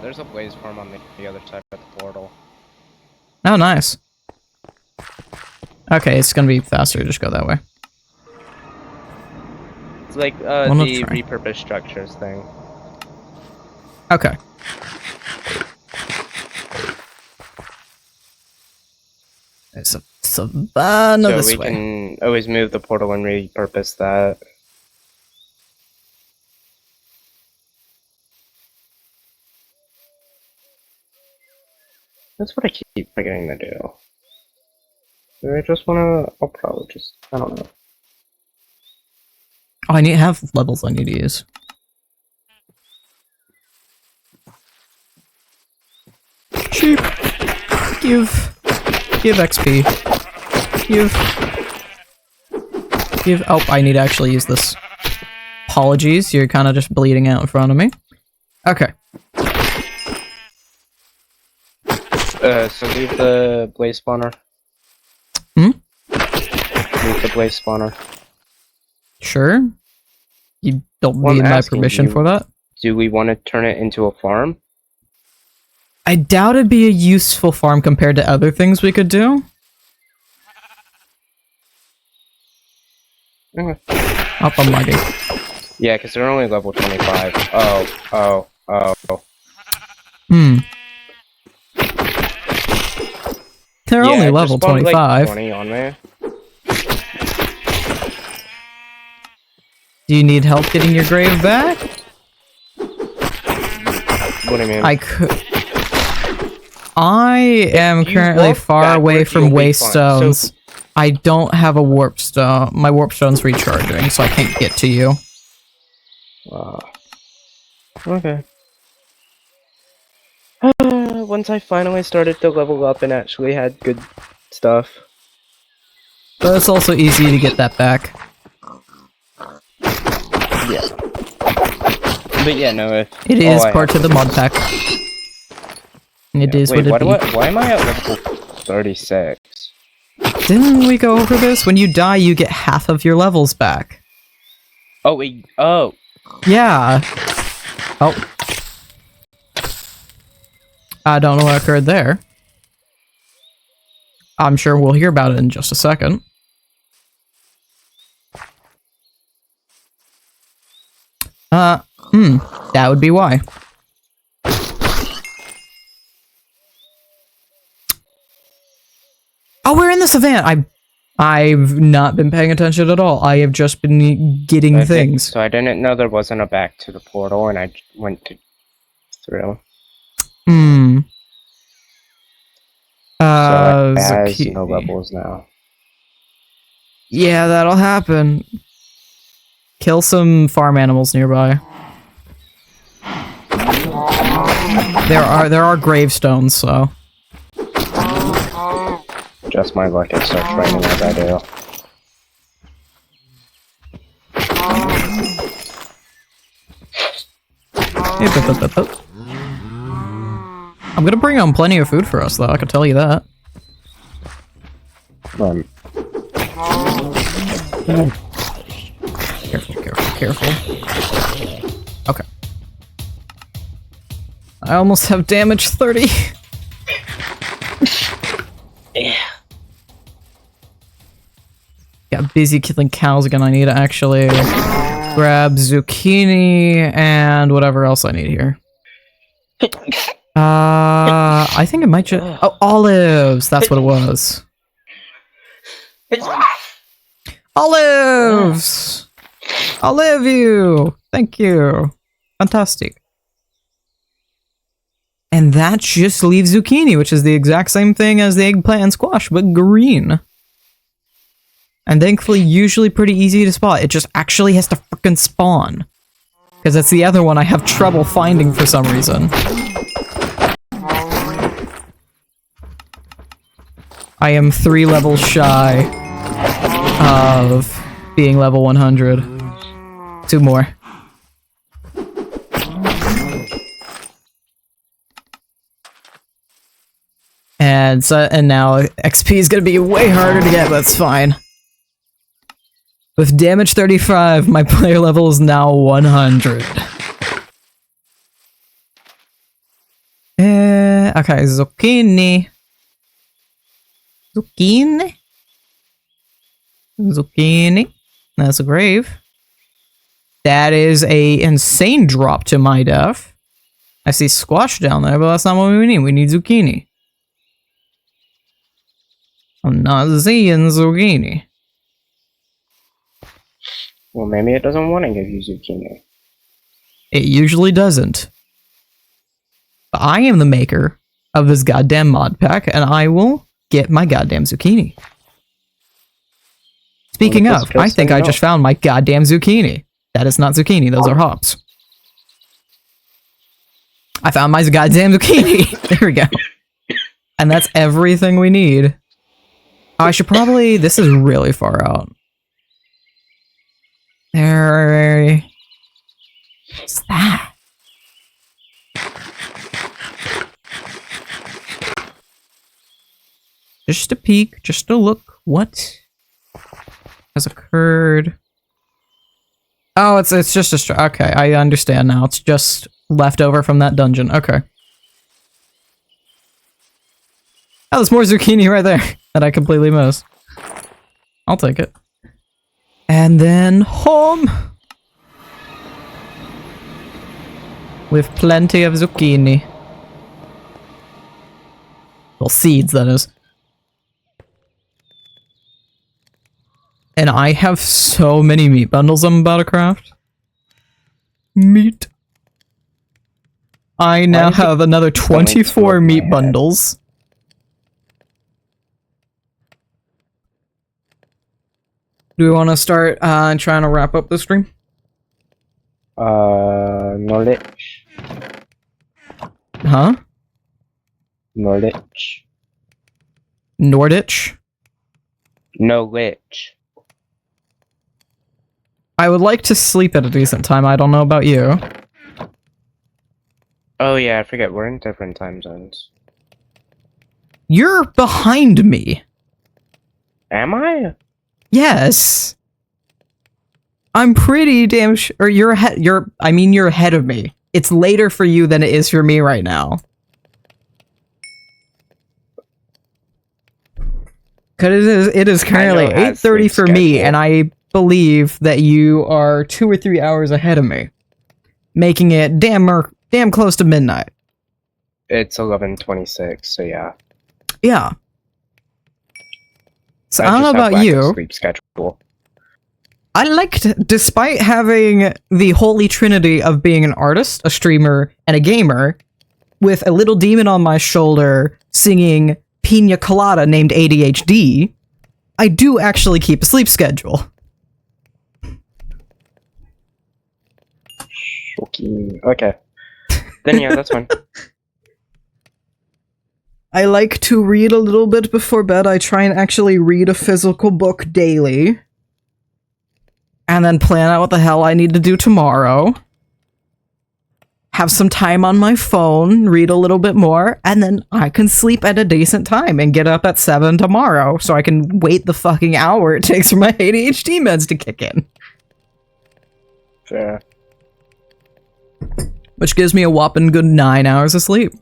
There's a blaze farm on the other side of the portal. Oh, nice. Okay, it's gonna be faster. Just go that way. It's like the repurposed structures thing. Okay. There's a savanna this way. So we can always move the portal and repurpose that. That's what I keep forgetting to do. Do I just wanna... I'll probably just... I don't know. Oh, I have levels I need to use. Sheep! Give XP. Give... Oh, I need to actually use this. Apologies, you're kind of just bleeding out in front of me. Okay. So leave the blaze spawner. Hmm? Leave the blaze spawner. Sure. You don't need my permission for that? Do we want to turn it into a farm? I doubt it'd be a useful farm compared to other things we could do. Okay. Oh, I'm lagging. Yeah, because they're only level 25. Oh. Hmm. They're only level 25. Like 20 on there. Do you need help getting your grave back? What do you mean? I could. I am currently far away from waystones. I don't have a warp stone. My warp stone's recharging, so I can't get to you. Okay. Once I finally started to level up and actually had good stuff. But it's also easy to get that back. Yeah. But yeah, no, if It is part of the mod pack. It is wait, what it is. why am I at level 36? Didn't we go over this? When you die, you get half of your levels back. Oh, wait, oh. Yeah. Oh. I don't know what occurred there. I'm sure we'll hear about it in just a second. That would be why. Oh, we're in the savannah! I've not been paying attention at all. I have just been getting things. So I didn't know there wasn't a back to the portal, and I went through. So it has no levels now. Yeah, that'll happen. Kill some farm animals nearby. There are gravestones, so. Just my luck, it starts raining as I do. I'm gonna bring on plenty of food for us, though, I can tell you that. Careful. Okay. I almost have damage 30. Yeah. Got busy killing cows again. I need to actually grab zucchini and whatever else I need here. I think it might just... Oh, olives! That's what it was. Olives! I'll live you! Thank you. Fantastic. And that just leaves zucchini, which is the exact same thing as the eggplant and squash, but green. And thankfully, usually pretty easy to spot. It just actually has to frickin' spawn. Because that's the other one I have trouble finding for some reason. I am 3 levels shy of being level 100. 2 more. And now XP is gonna be way harder to get, but it's fine. With damage 35, my player level is now 100. Okay, zucchini. Zucchini. That's a grave. That is a insane drop to my death. I see squash down there, but that's not what we need. We need zucchini. I'm not seeing zucchini. Well, maybe it doesn't want to give you zucchini. It usually doesn't. But I am the maker of this goddamn mod pack, and I will get my goddamn zucchini. Speaking of, I think I just found my goddamn zucchini. That is not zucchini, those are hops. I found my goddamn zucchini! There we go. And that's everything we need. I should probably... This is really far out. There... What's that? Just a peek, just a look. What has occurred? Oh, it's just a... Okay, I understand now. It's just left over from that dungeon. Okay. Oh, there's more zucchini right there that I completely missed. I'll take it. And then home! With plenty of zucchini. Well, seeds, that is. And I have so many meat bundles I'm about to craft. Meat. I now have another 24 meat bundles. Do we want to start trying to wrap up the stream? Knowledge. Huh? Knowledge. Nordich? Knowledge. I would like to sleep at a decent time. I don't know about you. Oh yeah, I forget. We're in different time zones. You're behind me. Am I? Yes. I'm pretty damn sure you're ahead. You're ahead of me. It's later for you than it is for me right now. Because it is currently 8:30 for me, and I believe that you are 2 or 3 hours ahead of me, making it damn close to midnight. It's 11:26, so yeah. Yeah. So I don't know about you. Sleep schedule. I liked, despite having the holy trinity of being an artist, a streamer, and a gamer, with a little demon on my shoulder singing Pina Colada named ADHD, I do actually keep a sleep schedule. Okay. Then yeah, that's fine. I like to read a little bit before bed. I try and actually read a physical book daily. And then plan out what the hell I need to do tomorrow. Have some time on my phone, read a little bit more, and then I can sleep at a decent time and get up at 7 tomorrow so I can wait the fucking hour it takes for my ADHD meds to kick in. Fair. Which gives me a whopping good 9 hours of sleep.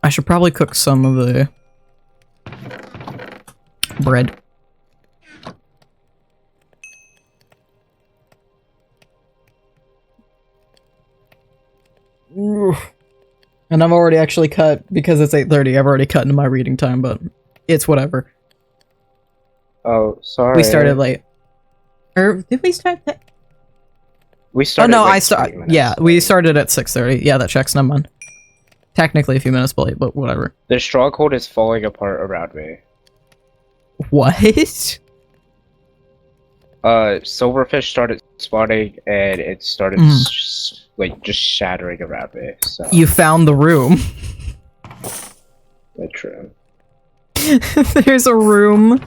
I should probably cook some of the bread. And I've already actually cut, because it's 8:30, I've already cut into my reading time, but it's whatever. Oh, sorry. We started late. Or did we start that? We started. Oh no, like yeah, we started at 6:30. Yeah, that checks. Never mind. Technically a few minutes late, but whatever. The stronghold is falling apart around me. What? Silverfish started spawning, and it started like just shattering around me. So You found the room. that's true. There's a room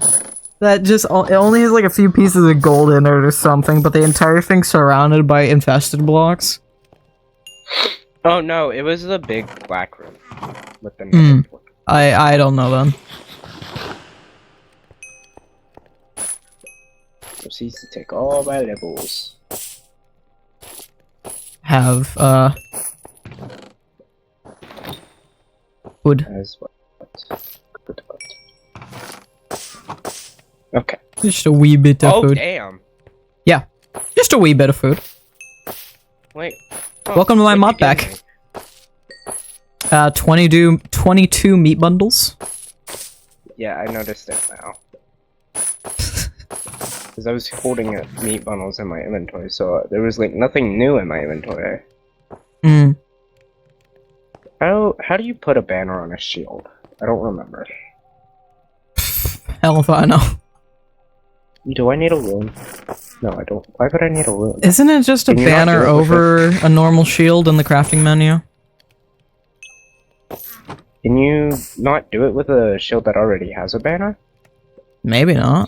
that just it only has like a few pieces of gold in it or something, but the entire thing's surrounded by infested blocks. Oh no, it was the big black room with the I don't know then. proceeds to take all my levels. Have wood. As what? Good. Okay. Just a wee bit of food. Damn. Yeah, just a wee bit of food. Wait. Welcome to my mod pack. 22 meat bundles. Yeah, I noticed it now. Because I was holding meat bundles in my inventory, so there was like nothing new in my inventory. How do you put a banner on a shield? I don't remember. Hell if I know. Do I need a rune? No, I don't. Why would I need a rune? Isn't it just a banner over a normal shield in the crafting menu? Can you not do it with a shield that already has a banner? Maybe not.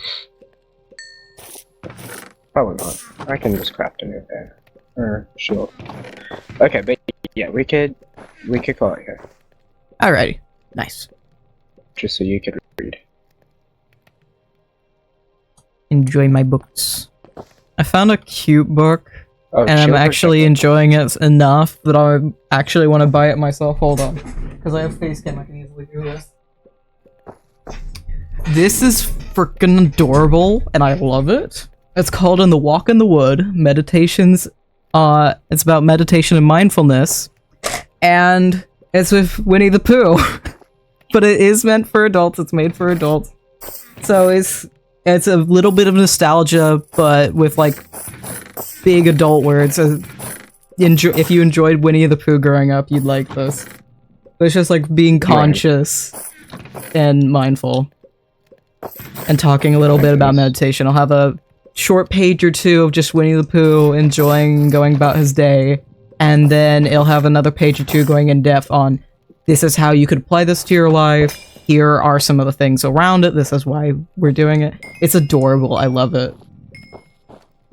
Probably not. I can just craft a new banner. Or shield. Okay, but yeah, we could call it here. Alrighty. Nice. Just so you could read. Enjoy my books. I found a cute book, Oh, and I'm shield actually protector. enjoying it enough that I actually want to buy it myself. Hold on. Because I have face cam, I can easily do this. This is freaking adorable, and I love it. It's called In the Walk in the Wood, Meditations. It's about meditation and mindfulness. And it's with Winnie the Pooh. But it is meant for adults, it's made for adults. So it's a little bit of nostalgia, but with like big adult words. If you enjoyed Winnie the Pooh growing up, you'd like this. It's just like being conscious and mindful. and talking a little bit about meditation. I'll have a short page or two of just Winnie the Pooh enjoying going about his day, and then it'll have another page or two going in depth on this is how you could apply this to your life. Here are some of the things around it. This is why we're doing it. It's adorable. I love it.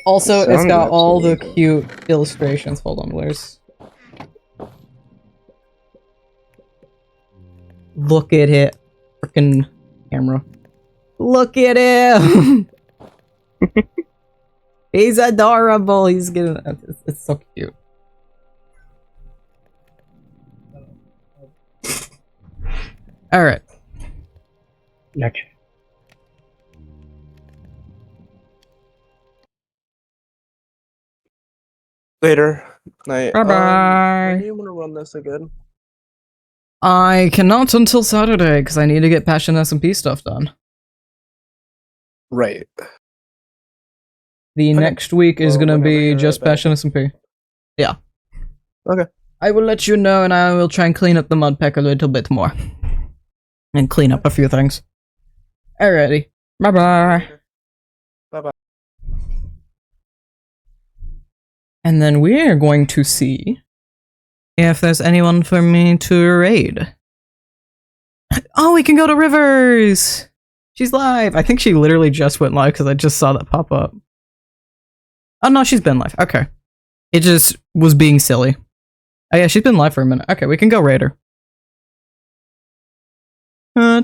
Also, it's got all the cute illustrations. Hold on, where's... Look at it. Frickin' camera. Look at him! He's adorable. He's getting... It's so cute. Alright. Okay. Later. Night. Bye-bye. When do you want to run this again? I cannot until Saturday, because I need to get Passion SMP stuff done. Right. The next week is Well, gonna whenever be you're just back. Passion SMP. Yeah. Okay. I will let you know, and I will try and clean up the mod pack a little bit more. And clean up a few things. Alrighty. Bye-bye. Bye-bye. And then we're going to see if there's anyone for me to raid. Oh, we can go to Rivers! She's live! I think she literally just went live because I just saw that pop up. Oh no, she's been live. Okay. It just was being silly. Oh yeah, she's been live for a minute. Okay, we can go raid her.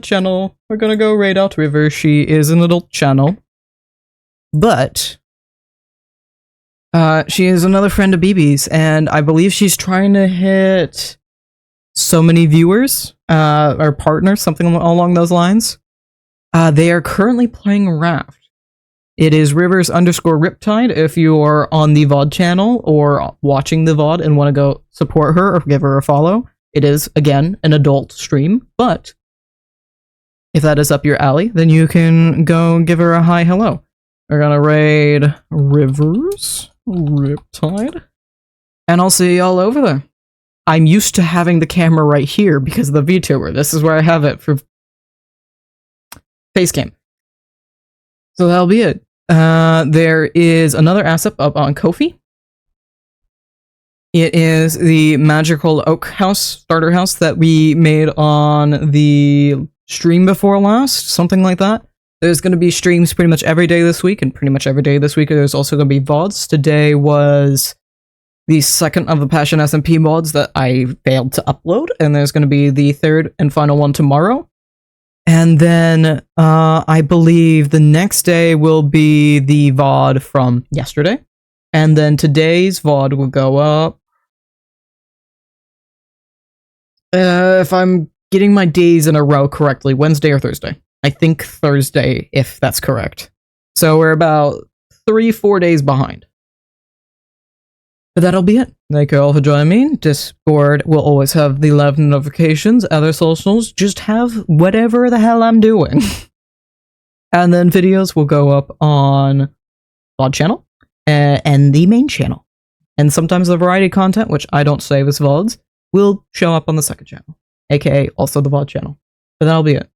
Channel. We're gonna go raid out River. She is an adult channel. But she is another friend of BB's, and I believe she's trying to hit so many viewers, or partners, something along those lines. They are currently playing Raft. It is Rivers _ Riptide if you're on the VOD channel or watching the VOD and want to go support her or give her a follow. It is, again, an adult stream, but if that is up your alley, then you can go give her a hi hello. We're gonna raid Rivers Riptide, and I'll see y'all over there. I'm used to having the camera right here because of the VTuber. This is where I have it for Facecam. So that'll be it. There is another asset up on Ko-fi. It is the magical oak house, starter house that we made on the stream before last, something like that. There's going to be streams pretty much every day this week, and pretty much every day this week there's also going to be VODs. Today was the second of the Passion SMP mods that I failed to upload, and there's going to be the third and final one tomorrow. And then I believe the next day will be the VOD from yesterday. And then today's VOD will go up. If I'm getting my days in a row correctly, Wednesday or Thursday. I think Thursday, if that's correct. So we're about 3-4 days behind. But that'll be it. Thank you all for joining me. Discord will always have the live notifications. Other socials just have whatever the hell I'm doing. And then videos will go up on VOD channel and the main channel. And sometimes the variety content, which I don't save as VODs, will show up on the second channel, aka also the VOD channel. But that'll be it.